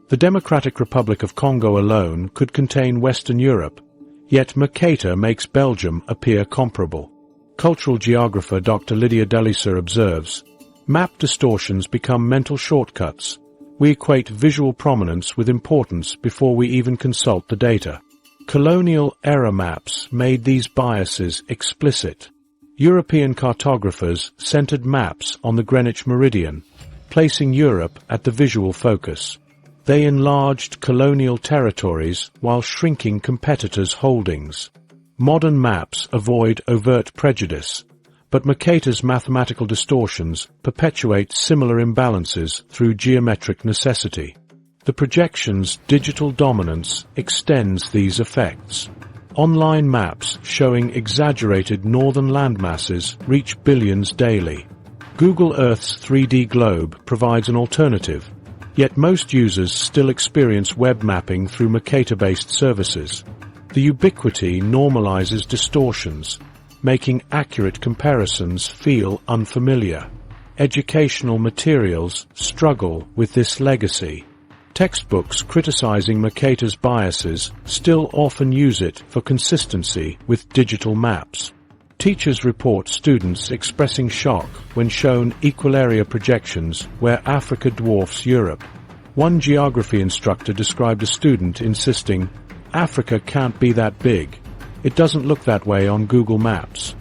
The Democratic Republic of Congo alone could contain Western Europe, yet Mercator makes Belgium appear comparable. Cultural geographer Dr. Lydia Delisser observes, map distortions become mental shortcuts. We equate visual prominence with importance before we even consult the data. Colonial-era maps made these biases explicit. European cartographers centered maps on the Greenwich meridian, placing Europe at the visual focus. They enlarged colonial territories while shrinking competitors' holdings. Modern maps avoid overt prejudice, but Mercator's mathematical distortions perpetuate similar imbalances through geometric necessity. The projection's digital dominance extends these effects. Online maps showing exaggerated northern landmasses reach billions daily. Google Earth's 3D globe provides an alternative, yet most users still experience web mapping through Mercator-based services. The ubiquity normalizes distortions, making accurate comparisons feel unfamiliar. Educational materials struggle with this legacy. Textbooks criticizing Mercator's biases still often use it for consistency with digital maps. Teachers report students expressing shock when shown equal area projections where Africa dwarfs Europe. One geography instructor described a student insisting, "Africa can't be that big. It doesn't look that way on Google Maps."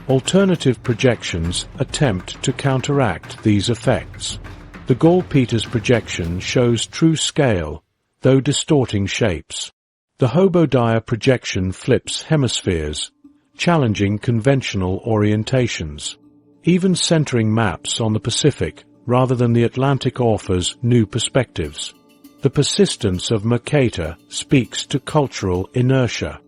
Alternative projections attempt to counteract these effects. The Gall-Peters projection shows true scale, though distorting shapes. The Hobo-Dyer projection flips hemispheres, challenging conventional orientations. Even centering maps on the Pacific rather than the Atlantic offers new perspectives. The persistence of Mercator speaks to cultural inertia.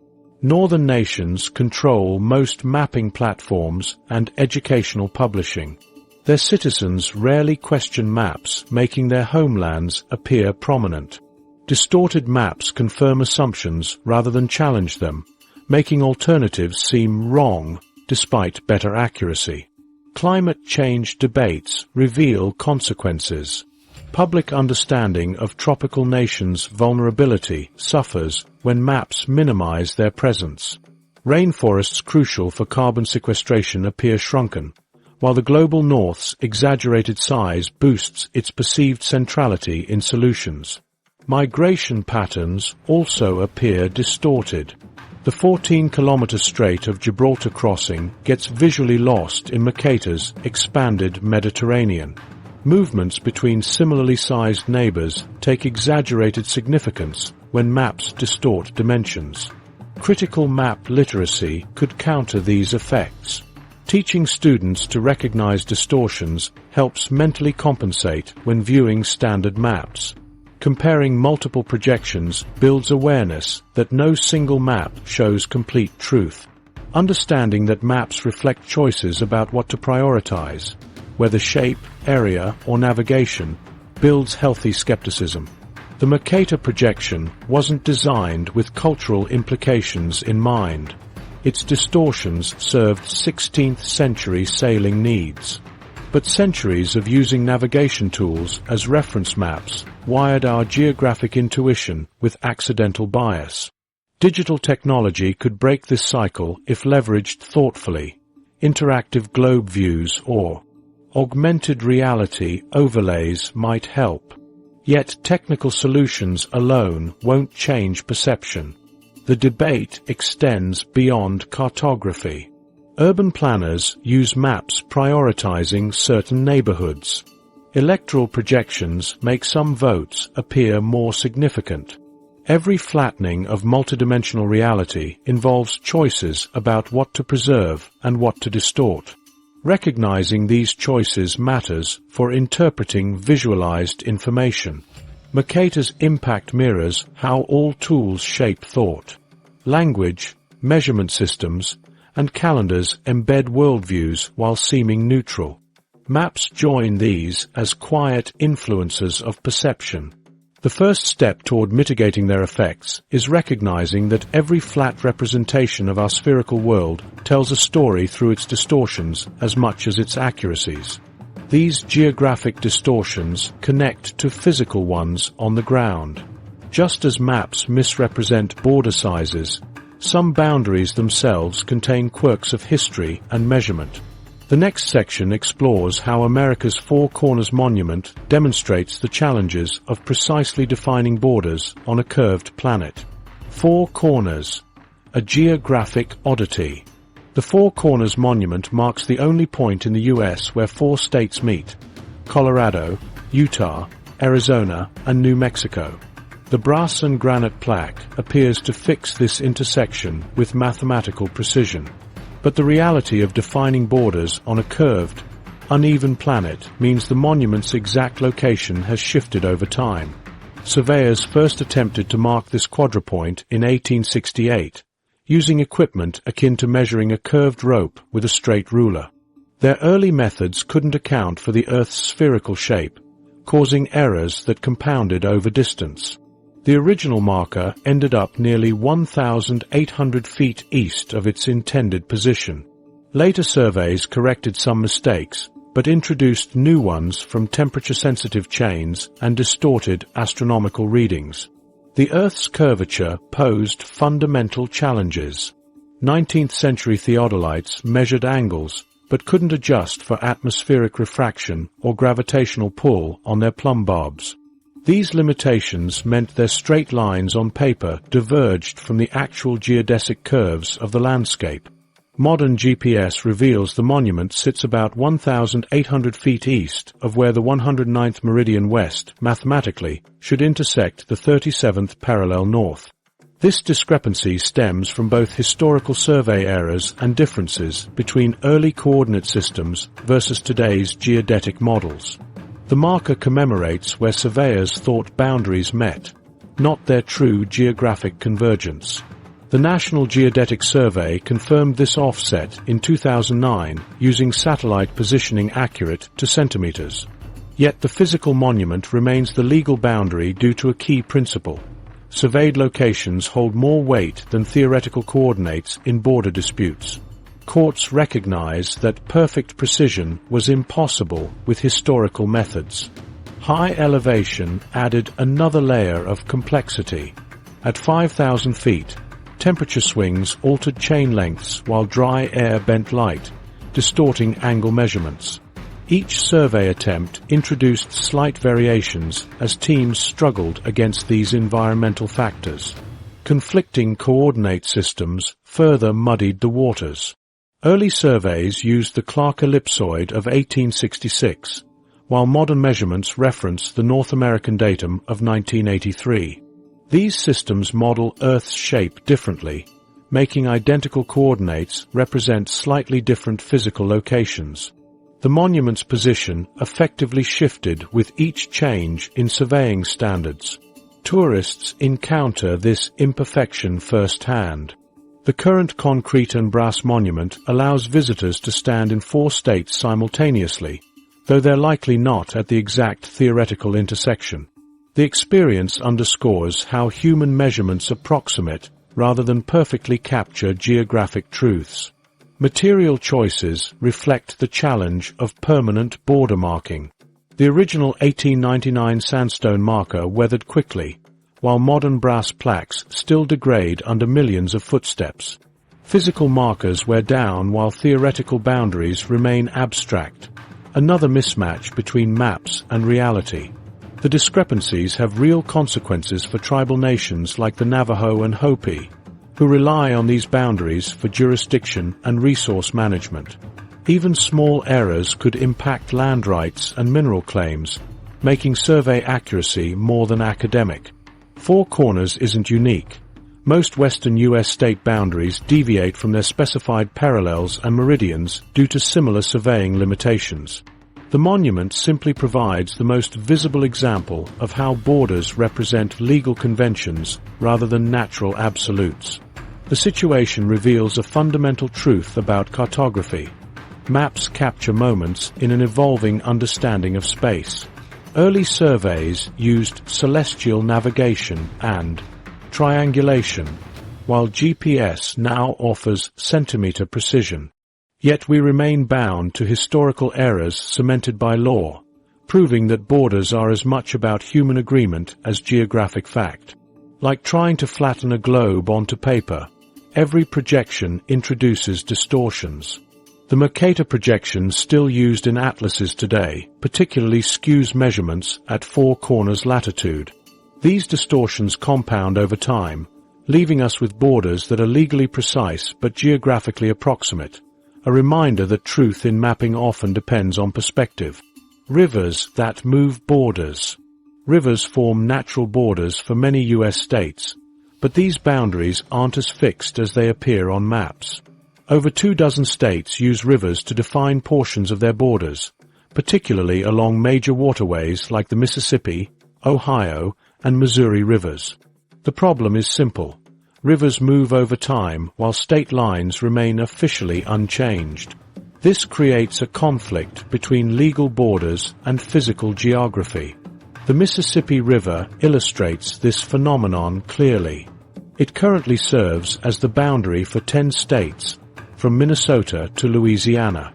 Northern nations control most mapping platforms and educational publishing. Their citizens rarely question maps, making their homelands appear prominent. Distorted maps confirm assumptions rather than challenge them, making alternatives seem wrong despite better accuracy. Climate change debates reveal consequences. Public understanding of tropical nations' vulnerability suffers when maps minimize their presence. Rainforests crucial for carbon sequestration appear shrunken, while the global north's exaggerated size boosts its perceived centrality in solutions. Migration patterns also appear distorted. The 14-kilometer Strait of Gibraltar crossing gets visually lost in Mercator's expanded Mediterranean. Movements between similarly sized neighbors take exaggerated significance when maps distort dimensions. Critical map literacy could counter these effects. Teaching students to recognize distortions helps mentally compensate when viewing standard maps. Comparing multiple projections builds awareness that no single map shows complete truth. Understanding that maps reflect choices about what to prioritize, whether shape, area, or navigation, builds healthy skepticism. The Mercator projection wasn't designed with cultural implications in mind. Its distortions served 16th century sailing needs. But centuries of using navigation tools as reference maps wired our geographic intuition with accidental bias. Digital technology could break this cycle if leveraged thoughtfully. Interactive globe views or augmented reality overlays might help. Yet technical solutions alone won't change perception. The debate extends beyond cartography. Urban planners use maps prioritizing certain neighborhoods. Electoral projections make some votes appear more significant. Every flattening of multidimensional reality involves choices about what to preserve and what to distort. Recognizing these choices matters for interpreting visualized information. Mercator's impact mirrors how all tools shape thought. Language, measurement systems, and calendars embed worldviews while seeming neutral. Maps join these as quiet influencers of perception. The first step toward mitigating their effects is recognizing that every flat representation of our spherical world tells a story through its distortions as much as its accuracies. These geographic distortions connect to physical ones on the ground. Just as maps misrepresent border sizes, some boundaries themselves contain quirks of history and measurement. The next section explores how America's Four Corners Monument demonstrates the challenges of precisely defining borders on a curved planet. Four Corners, a geographic oddity. The Four Corners Monument marks the only point in the U.S. where four states meet: Colorado, Utah, Arizona, and New Mexico. The brass and granite plaque appears to fix this intersection with mathematical precision. But the reality of defining borders on a curved, uneven planet means the monument's exact location has shifted over time. Surveyors first attempted to mark this quadrupoint in 1868, using equipment akin to measuring a curved rope with a straight ruler. Their early methods couldn't account for the Earth's spherical shape, causing errors that compounded over distance. The original marker ended up nearly 1,800 feet east of its intended position. Later surveys corrected some mistakes, but introduced new ones from temperature-sensitive chains and distorted astronomical readings. The Earth's curvature posed fundamental challenges. 19th-century theodolites measured angles, but couldn't adjust for atmospheric refraction or gravitational pull on their plumb bobs. These limitations meant their straight lines on paper diverged from the actual geodesic curves of the landscape. Modern GPS reveals the monument sits about 1,800 feet east of where the 109th meridian west, mathematically, should intersect the 37th parallel north. This discrepancy stems from both historical survey errors and differences between early coordinate systems versus today's geodetic models. The marker commemorates where surveyors thought boundaries met, not their true geographic convergence. The National Geodetic Survey confirmed this offset in 2009 using satellite positioning accurate to centimeters. Yet the physical monument remains the legal boundary due to a key principle. Surveyed locations hold more weight than theoretical coordinates in border disputes. Courts recognize that perfect precision was impossible with historical methods. High elevation added another layer of complexity. At 5,000 feet, Temperature swings altered chain lengths while dry air bent light, distorting angle measurements. Each survey attempt introduced slight variations as teams struggled against these environmental factors. Conflicting coordinate systems further muddied the waters. Early surveys used the Clark ellipsoid of 1866, while modern measurements reference the North American datum of 1983. These systems model Earth's shape differently, making identical coordinates represent slightly different physical locations. The monument's position effectively shifted with each change in surveying standards. Tourists encounter this imperfection firsthand. The current concrete and brass monument allows visitors to stand in 4 states simultaneously, though they're likely not at the exact theoretical intersection. The experience underscores how human measurements approximate rather than perfectly capture geographic truths. Material choices reflect the challenge of permanent border marking. The original 1899 sandstone marker weathered quickly, while modern brass plaques still degrade under millions of footsteps. Physical markers wear down while theoretical boundaries remain abstract, another mismatch between maps and reality. The discrepancies have real consequences for tribal nations like the Navajo and Hopi, who rely on these boundaries for jurisdiction and resource management. Even small errors could impact land rights and mineral claims, making survey accuracy more than academic. Four Corners isn't unique. Most western U.S. state boundaries deviate from their specified parallels and meridians due to similar surveying limitations. The monument simply provides the most visible example of how borders represent legal conventions rather than natural absolutes. The situation reveals a fundamental truth about cartography. Maps capture moments in an evolving understanding of space. Early surveys used celestial navigation and triangulation, while GPS now offers centimeter precision. Yet we remain bound to historical errors cemented by law, proving that borders are as much about human agreement as geographic fact. Like trying to flatten a globe onto paper, every projection introduces distortions. The Mercator projection still used in atlases today particularly skews measurements at 4 corners latitude. These distortions compound over time, leaving us with borders that are legally precise but geographically approximate, a reminder that truth in mapping often depends on perspective. Rivers that move borders. Rivers form natural borders for many U.S. states, but these boundaries aren't as fixed as they appear on maps. Over 24 states use rivers to define portions of their borders, particularly along major waterways like the Mississippi, Ohio, and Missouri rivers. The problem is simple. Rivers move over time while state lines remain officially unchanged. This creates a conflict between legal borders and physical geography. The Mississippi River illustrates this phenomenon clearly. It currently serves as the boundary for 10 states, from Minnesota to Louisiana.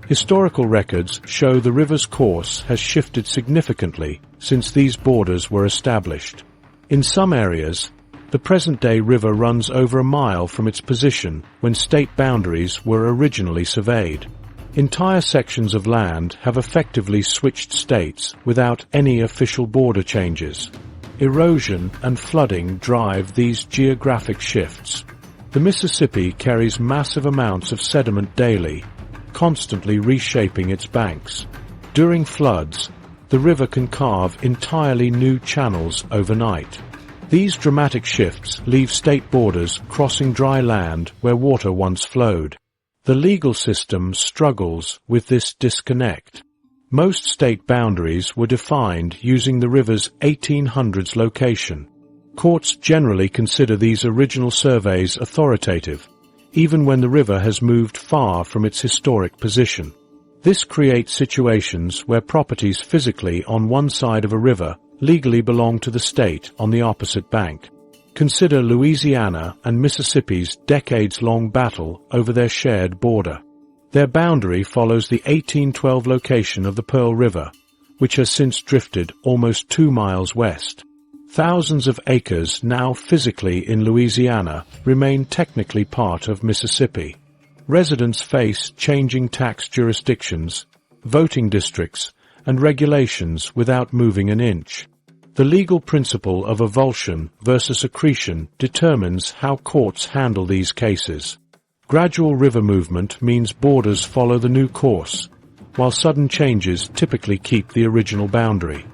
Historical records show the river's course has shifted significantly since these borders were established. In some areas, the present-day river runs over a mile from its position when state boundaries were originally surveyed. Entire sections of land have effectively switched states without any official border changes. Erosion and flooding drive these geographic shifts. The Mississippi carries massive amounts of sediment daily, constantly reshaping its banks. During floods, the river can carve entirely new channels overnight. These dramatic shifts leave state borders crossing dry land where water once flowed. The legal system struggles with this disconnect. Most state boundaries were defined using the river's 1800s location. Courts generally consider these original surveys authoritative, even when the river has moved far from its historic position. This creates situations where properties physically on one side of a river legally belong to the state on the opposite bank. Consider Louisiana and Mississippi's decades-long battle over their shared border. Their boundary follows the 1812 location of the Pearl River, which has since drifted almost 2 miles west. Thousands of acres now physically in Louisiana remain technically part of Mississippi. Residents face changing tax jurisdictions, voting districts, and regulations without moving an inch. The legal principle of avulsion versus accretion determines how courts handle these cases. Gradual river movement means borders follow the new course, while sudden changes typically keep the original boundary.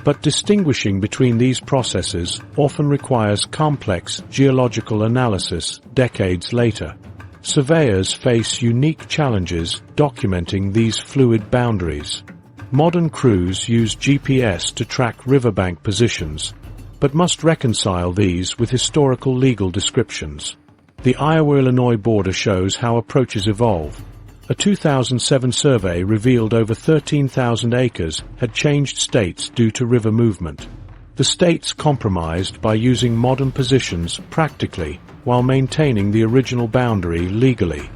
But distinguishing between these processes often requires complex geological analysis decades later. Surveyors face unique challenges documenting these fluid boundaries. Modern crews use GPS to track riverbank positions, but must reconcile these with historical legal descriptions. The Iowa-Illinois border shows how approaches evolve. A 2007 survey revealed over 13,000 acres had changed states due to river movement. The states compromised by using modern positions practically while maintaining the original boundary legally.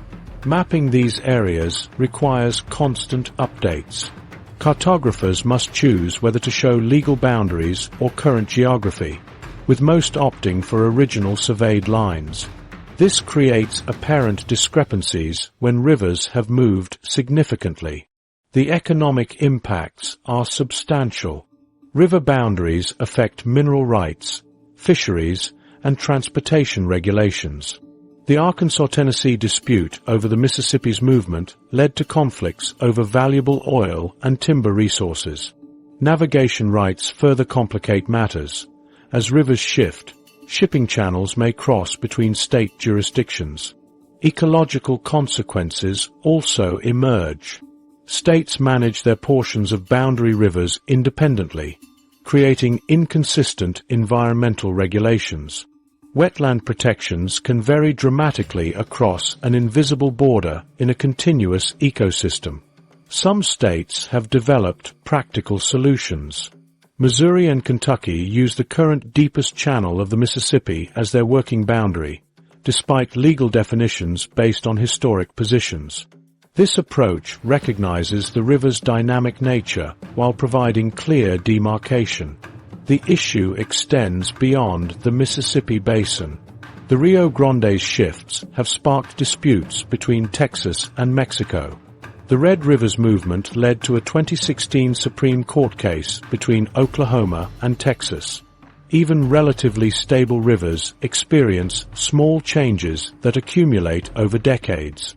Mapping these areas requires constant updates. Cartographers must choose whether to show legal boundaries or current geography, with most opting for original surveyed lines. This creates apparent discrepancies when rivers have moved significantly. The economic impacts are substantial. River boundaries affect mineral rights, fisheries, and transportation regulations. The Arkansas-Tennessee dispute over the Mississippi's movement led to conflicts over valuable oil and timber resources. Navigation rights further complicate matters. As rivers shift, shipping channels may cross between state jurisdictions. Ecological consequences also emerge. States manage their portions of boundary rivers independently, creating inconsistent environmental regulations. Wetland protections can vary dramatically across an invisible border in a continuous ecosystem. Some states have developed practical solutions. Missouri and Kentucky use the current deepest channel of the Mississippi as their working boundary, despite legal definitions based on historic positions. This approach recognizes the river's dynamic nature while providing clear demarcation. The issue extends beyond the Mississippi basin. The Rio Grande's shifts have sparked disputes between Texas and Mexico. The Red Rivers movement led to a 2016 Supreme Court case between Oklahoma and Texas. Even relatively stable rivers experience small changes that accumulate over decades.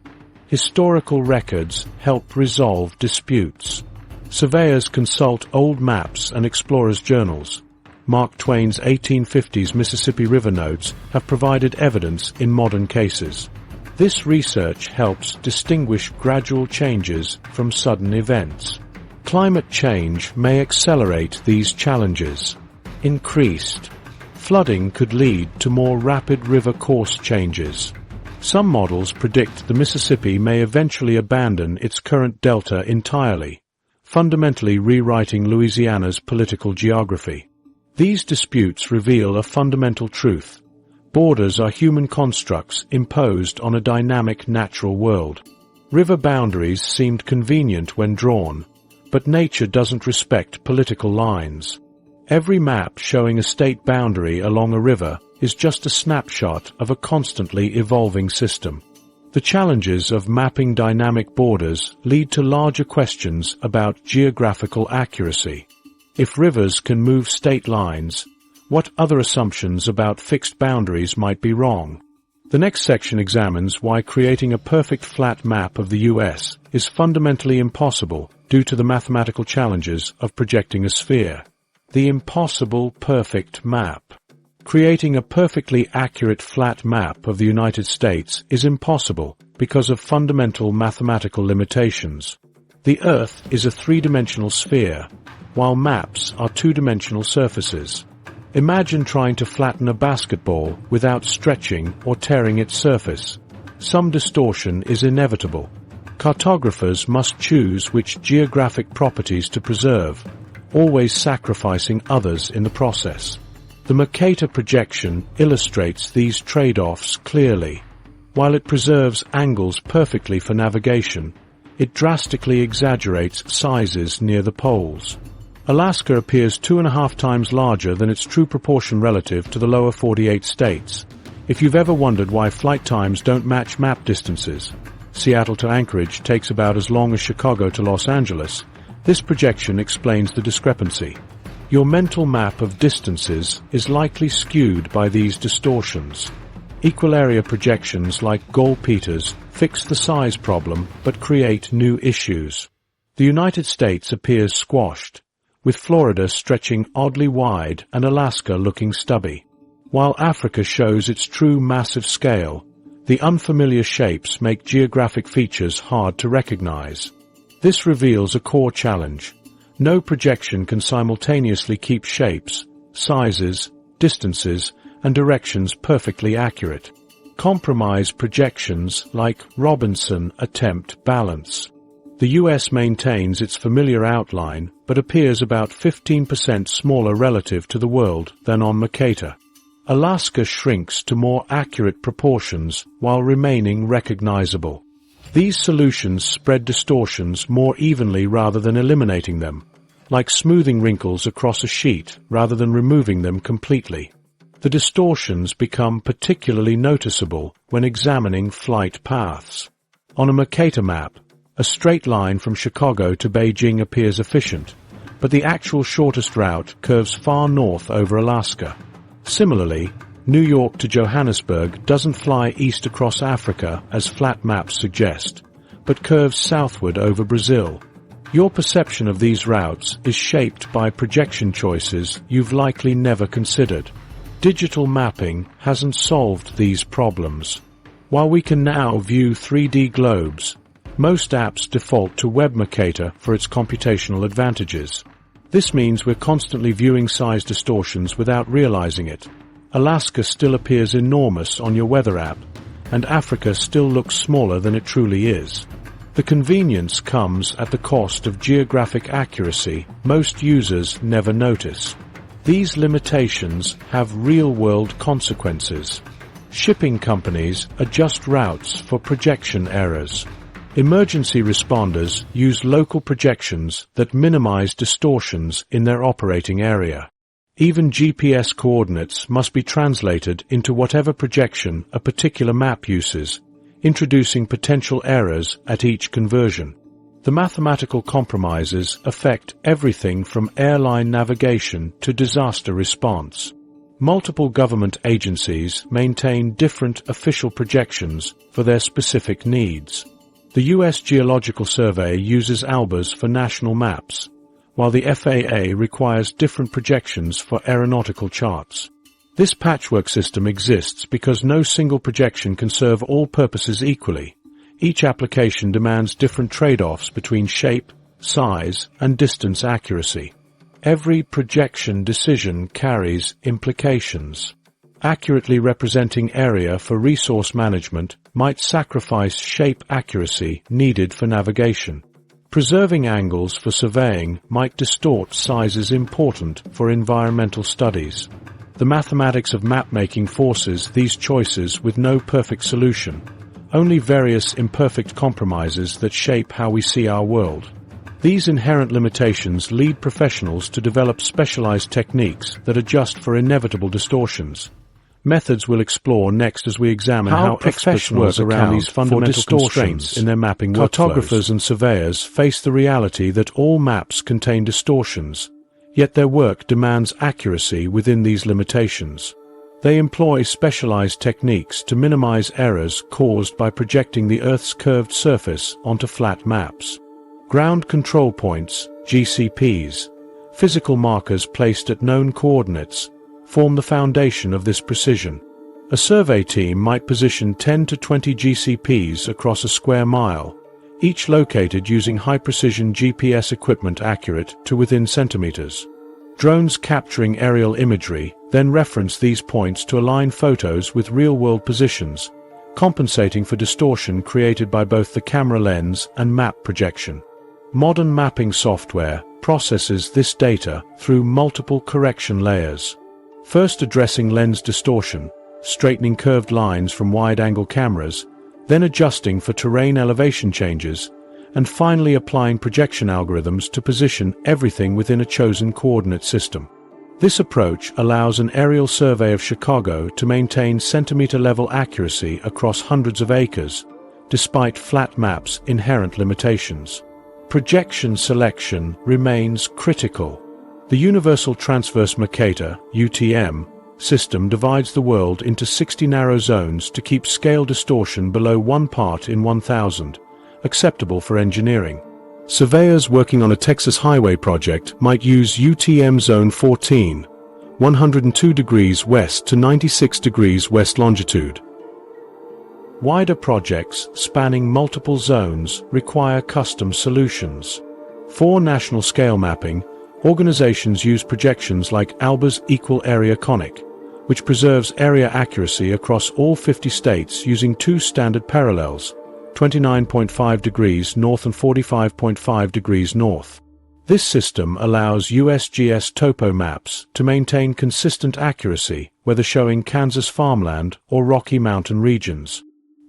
Historical records help resolve disputes. Surveyors consult old maps and explorers' journals. Mark Twain's 1850s Mississippi River notes have provided evidence in modern cases. This research helps distinguish gradual changes from sudden events. Climate change may accelerate these challenges. Increased flooding could lead to more rapid river course changes. Some models predict the Mississippi may eventually abandon its current delta entirely, fundamentally rewriting Louisiana's political geography. These disputes reveal a fundamental truth. Borders are human constructs imposed on a dynamic natural world. River boundaries seemed convenient when drawn, but nature doesn't respect political lines. Every map showing a state boundary along a river is just a snapshot of a constantly evolving system. The challenges of mapping dynamic borders lead to larger questions about geographical accuracy. If rivers can move state lines, what other assumptions about fixed boundaries might be wrong? The next section examines why creating a perfect flat map of the U.S. is fundamentally impossible due to the mathematical challenges of projecting a sphere. The impossible perfect map. Creating a perfectly accurate flat map of the United States is impossible because of fundamental mathematical limitations. The Earth is a three-dimensional sphere, while maps are two-dimensional surfaces. Imagine trying to flatten a basketball without stretching or tearing its surface. Some distortion is inevitable. Cartographers must choose which geographic properties to preserve, always sacrificing others in the process. The Mercator projection illustrates these trade-offs clearly. While it preserves angles perfectly for navigation, it drastically exaggerates sizes near the poles. Alaska appears 2.5 times larger than its true proportion relative to the lower 48 states. If you've ever wondered why flight times don't match map distances, Seattle to Anchorage takes about as long as Chicago to Los Angeles, this projection explains the discrepancy. Your mental map of distances is likely skewed by these distortions. Equal area projections like Gall-Peters fix the size problem but create new issues. The United States appears squashed, with Florida stretching oddly wide and Alaska looking stubby. While Africa shows its true massive scale, the unfamiliar shapes make geographic features hard to recognize. This reveals a core challenge. No projection can simultaneously keep shapes, sizes, distances, and directions perfectly accurate. Compromise projections like Robinson attempt balance. The US maintains its familiar outline but appears about 15% smaller relative to the world than on Mercator. Alaska shrinks to more accurate proportions while remaining recognizable. These solutions spread distortions more evenly rather than eliminating them, like smoothing wrinkles across a sheet rather than removing them completely. The distortions become particularly noticeable when examining flight paths. On a Mercator map, a straight line from Chicago to Beijing appears efficient, but the actual shortest route curves far north over Alaska. Similarly, New York to Johannesburg doesn't fly east across Africa as flat maps suggest, but curves southward over Brazil. Your perception of these routes is shaped by projection choices you've likely never considered. Digital mapping hasn't solved these problems. While we can now view 3D globes, most apps default to Web Mercator for its computational advantages. This means we're constantly viewing size distortions without realizing it. Alaska still appears enormous on your weather app, and Africa still looks smaller than it truly is. The convenience comes at the cost of geographic accuracy most users never notice. These limitations have real-world consequences. Shipping companies adjust routes for projection errors. Emergency responders use local projections that minimize distortions in their operating area. Even GPS coordinates must be translated into whatever projection a particular map uses, introducing potential errors at each conversion. The mathematical compromises affect everything from airline navigation to disaster response. Multiple government agencies maintain different official projections for their specific needs. The U.S. Geological Survey uses ALBAs for national maps, while the FAA requires different projections for aeronautical charts. This patchwork system exists because no single projection can serve all purposes equally. Each application demands different trade-offs between shape, size, and distance accuracy. Every projection decision carries implications. Accurately representing area for resource management might sacrifice shape accuracy needed for navigation. Preserving angles for surveying might distort sizes important for environmental studies. The mathematics of map-making forces these choices with no perfect solution, only various imperfect compromises that shape how we see our world. These inherent limitations lead professionals to develop specialized techniques that adjust for inevitable distortions. Methods we'll explore next as we examine how experts work around these fundamental constraints in their mapping workflows. Cartographers and surveyors face the reality that all maps contain distortions, yet their work demands accuracy within these limitations. They employ specialized techniques to minimize errors caused by projecting the Earth's curved surface onto flat maps. Ground control points, GCPs, physical markers placed at known coordinates, form the foundation of this precision. A survey team might position 10 to 20 GCPs across a square mile, each located using high-precision GPS equipment accurate to within centimeters. Drones capturing aerial imagery then reference these points to align photos with real-world positions, compensating for distortion created by both the camera lens and map projection. Modern mapping software processes this data through multiple correction layers. First addressing lens distortion, straightening curved lines from wide-angle cameras, then adjusting for terrain elevation changes, and finally applying projection algorithms to position everything within a chosen coordinate system. This approach allows an aerial survey of Chicago to maintain centimeter-level accuracy across hundreds of acres, despite flat maps' inherent limitations. Projection selection remains critical. The Universal Transverse Mercator (UTM) system divides the world into 60 narrow zones to keep scale distortion below 1 part in 1,000, acceptable for engineering. Surveyors working on a Texas highway project might use UTM Zone 14, 102 degrees west to 96 degrees west longitude. Wider projects spanning multiple zones require custom solutions. For national scale mapping, organizations use projections like Alber's Equal Area Conic, which preserves area accuracy across all 50 states using two standard parallels, 29.5 degrees north and 45.5 degrees north. This system allows USGS topo maps to maintain consistent accuracy, whether showing Kansas farmland or Rocky Mountain regions.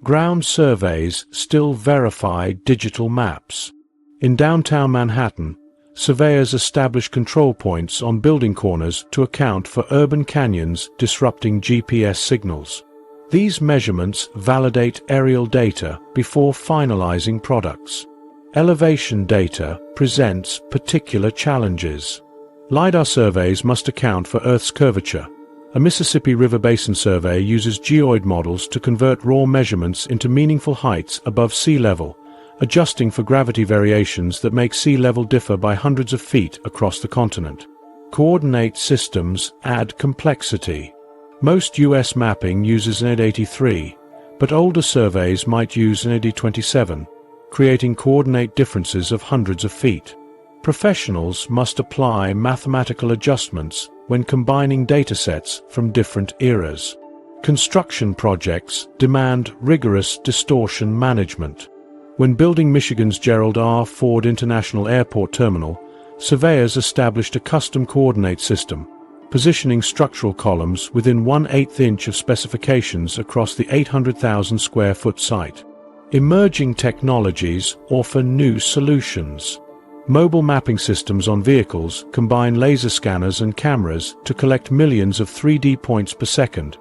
Ground surveys still verify digital maps. In downtown Manhattan, surveyors establish control points on building corners to account for urban canyons disrupting GPS signals. These measurements validate aerial data before finalizing products. Elevation data presents particular challenges. LiDAR surveys must account for Earth's curvature. A Mississippi River Basin survey uses geoid models to convert raw measurements into meaningful heights above sea level, adjusting for gravity variations that make sea level differ by hundreds of feet across the continent. Coordinate systems add complexity. Most U.S. mapping uses an ED83, but older surveys might use an ED27, creating coordinate differences of hundreds of feet. Professionals must apply mathematical adjustments when combining datasets from different eras. Construction projects demand rigorous distortion management. When building Michigan's Gerald R. Ford International Airport Terminal, surveyors established a custom coordinate system, positioning structural columns within 1/8 inch of specifications across the 800,000 square foot site. Emerging technologies offer new solutions. Mobile mapping systems on vehicles combine laser scanners and cameras to collect millions of 3D points per second,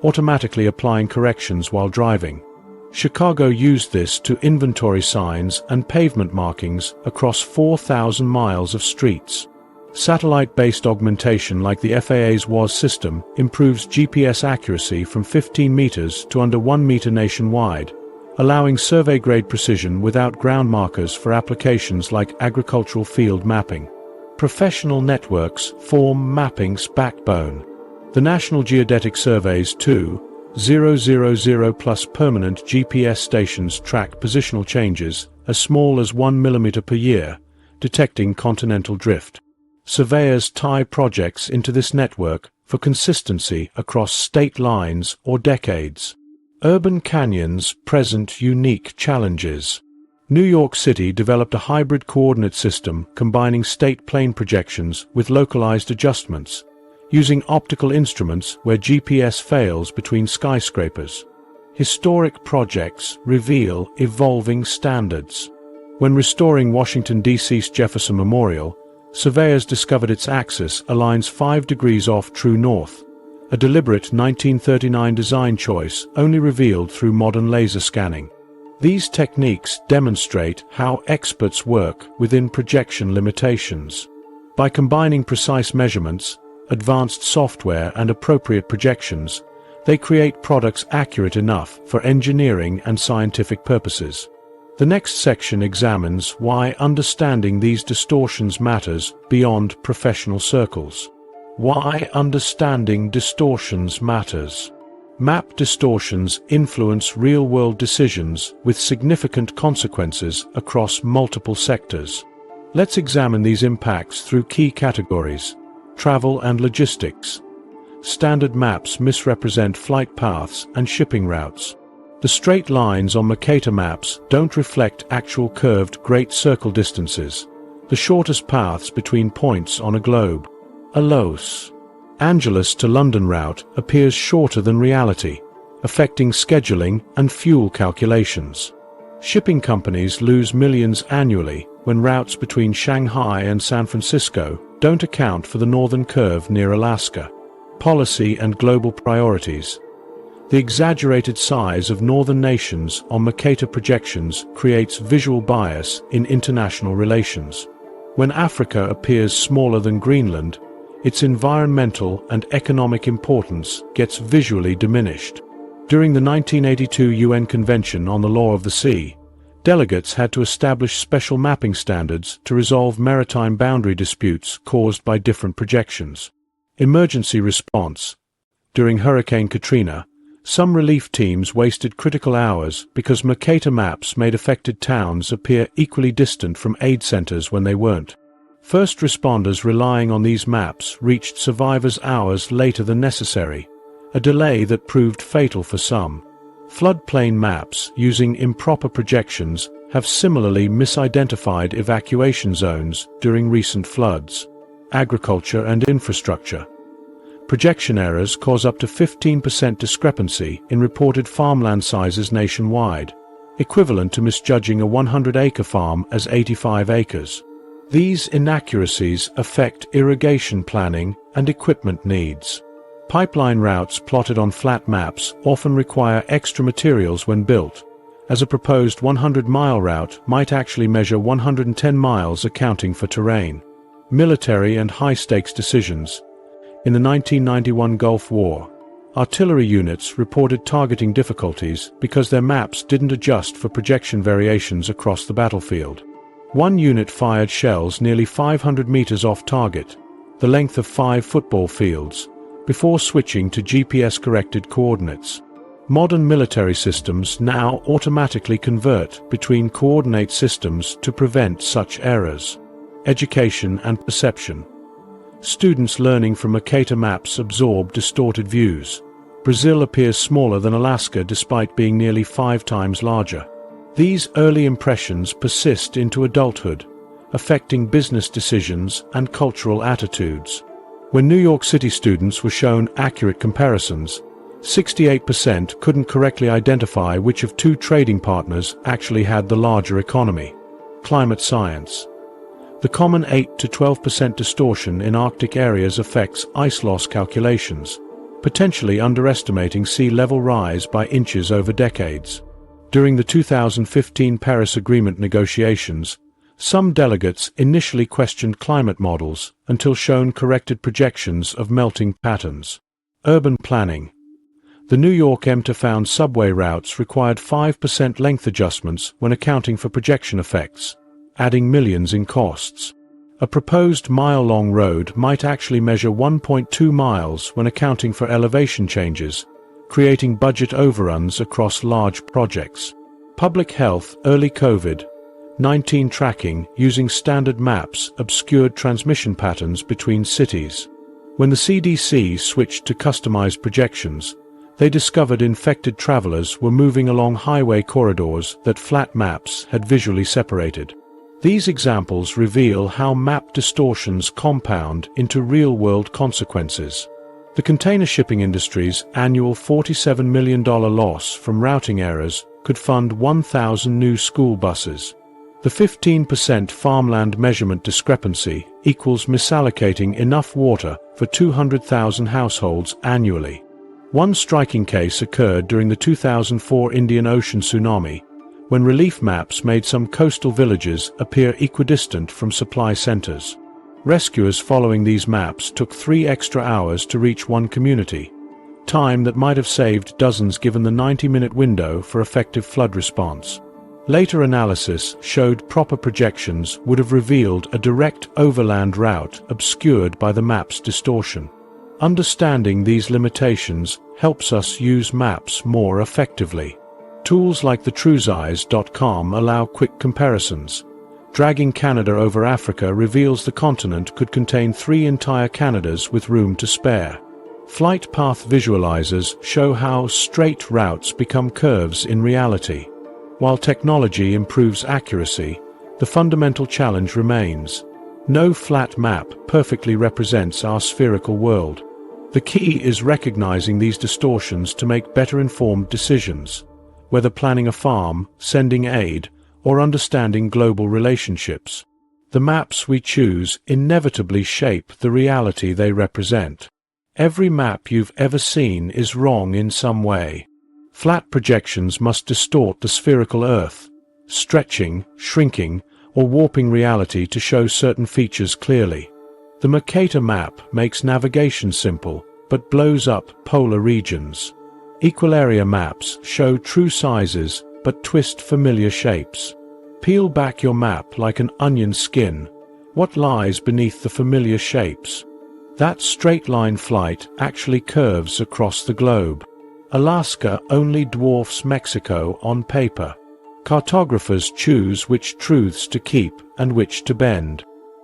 automatically applying corrections while driving. Chicago used this to inventory signs and pavement markings across 4,000 miles of streets. Satellite-based augmentation like the FAA's WAS system improves GPS accuracy from 15 meters to under 1 meter nationwide, allowing survey-grade precision without ground markers for applications like agricultural field mapping. Professional networks form mapping's backbone. The National Geodetic Survey's 2,000 plus permanent GPS stations track positional changes as small as 1 millimeter per year, detecting continental drift. Surveyors tie projects into this network for consistency across state lines or decades. Urban canyons present unique challenges. New York City developed a hybrid coordinate system combining state plane projections with localized adjustments, using optical instruments where GPS fails between skyscrapers. Historic projects reveal evolving standards. When restoring Washington, D.C.'s Jefferson Memorial, surveyors discovered its axis aligns 5 degrees off true north, a deliberate 1939 design choice only revealed through modern laser scanning. These techniques demonstrate how experts work within projection limitations. By combining precise measurements, advanced software, and appropriate projections, they create products accurate enough for engineering and scientific purposes. The next section examines why understanding these distortions matters beyond professional circles. Why understanding distortions matters. Map distortions influence real-world decisions with significant consequences across multiple sectors. Let's examine these impacts through key categories: travel and logistics. Standard maps misrepresent flight paths and shipping routes. The straight lines on Mercator maps don't reflect actual curved Great Circle distances, the shortest paths between points on a globe. A Los Angeles to London route appears shorter than reality, affecting scheduling and fuel calculations. Shipping companies lose millions annually when routes between Shanghai and San Francisco don't account for the northern curve near Alaska. Policy and global priorities. The exaggerated size of northern nations on Mercator projections creates visual bias in international relations. When Africa appears smaller than Greenland, its environmental and economic importance gets visually diminished. During the 1982 UN Convention on the Law of the Sea, delegates had to establish special mapping standards to resolve maritime boundary disputes caused by different projections. Emergency response. During Hurricane Katrina, some relief teams wasted critical hours because Mercator maps made affected towns appear equally distant from aid centers when they weren't. First responders relying on these maps reached survivors hours later than necessary, a delay that proved fatal for some. Floodplain maps using improper projections have similarly misidentified evacuation zones during recent floods. Agriculture and infrastructure. Projection errors cause up to 15% discrepancy in reported farmland sizes nationwide, equivalent to misjudging a 100-acre farm as 85 acres. These inaccuracies affect irrigation planning and equipment needs. Pipeline routes plotted on flat maps often require extra materials when built, as a proposed 100-mile route might actually measure 110 miles, accounting for terrain. Military and high-stakes decisions. In the 1991 Gulf War, artillery units reported targeting difficulties because their maps didn't adjust for projection variations across the battlefield. One unit fired shells nearly 500 meters off target, the length of 5 football fields, before switching to GPS-corrected coordinates. Modern military systems now automatically convert between coordinate systems to prevent such errors. Education and perception. Students learning from Mercator maps absorb distorted views. Brazil appears smaller than Alaska despite being nearly 5 times larger. These early impressions persist into adulthood, affecting business decisions and cultural attitudes. When New York City students were shown accurate comparisons, 68% couldn't correctly identify which of 2 trading partners actually had the larger economy. Climate science. The common 8 to 12% distortion in Arctic areas affects ice loss calculations, potentially underestimating sea level rise by inches over decades. During the 2015 Paris Agreement negotiations, some delegates initially questioned climate models until shown corrected projections of melting patterns. Urban planning. The New York MTA found subway routes required 5% length adjustments when accounting for projection effects, adding millions in costs. A proposed mile-long road might actually measure 1.2 miles when accounting for elevation changes, creating budget overruns across large projects. Public health. Early COVID-19 tracking using standard maps obscured transmission patterns between cities. When the CDC switched to customized projections, they discovered infected travelers were moving along highway corridors that flat maps had visually separated. These examples reveal how map distortions compound into real-world consequences. The container shipping industry's annual $47 million loss from routing errors could fund 1,000 new school buses. The 15% farmland measurement discrepancy equals misallocating enough water for 200,000 households annually. One striking case occurred during the 2004 Indian Ocean tsunami, when relief maps made some coastal villages appear equidistant from supply centers. Rescuers following these maps took 3 extra hours to reach one community, time that might have saved dozens given the 90-minute window for effective flood response. Later analysis showed proper projections would have revealed a direct overland route obscured by the map's distortion. Understanding these limitations helps us use maps more effectively. Tools like the truesize.com allow quick comparisons. Dragging Canada over Africa reveals the continent could contain 3 entire Canadas with room to spare. Flight path visualizers show how straight routes become curves in reality. While technology improves accuracy, the fundamental challenge remains. No flat map perfectly represents our spherical world. The key is recognizing these distortions to make better informed decisions. whether planning a farm, sending aid, or understanding global relationships. The maps we choose inevitably shape the reality they represent. Every map you've ever seen is wrong in some way. Flat projections must distort the spherical Earth, stretching, shrinking, or warping reality to show certain features clearly. The Mercator map makes navigation simple, but blows up polar regions. Equalaria maps show true sizes, but twist familiar shapes. Peel back your map like an onion skin. What lies beneath the familiar shapes? That straight-line flight actually curves across the globe. Alaska only dwarfs Mexico on paper. Cartographers choose which truths to keep and which to bend.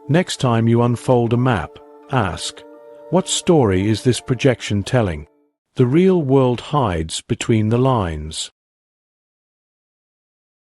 Next time you unfold a map, ask, what story is this projection telling? The real world hides between the lines.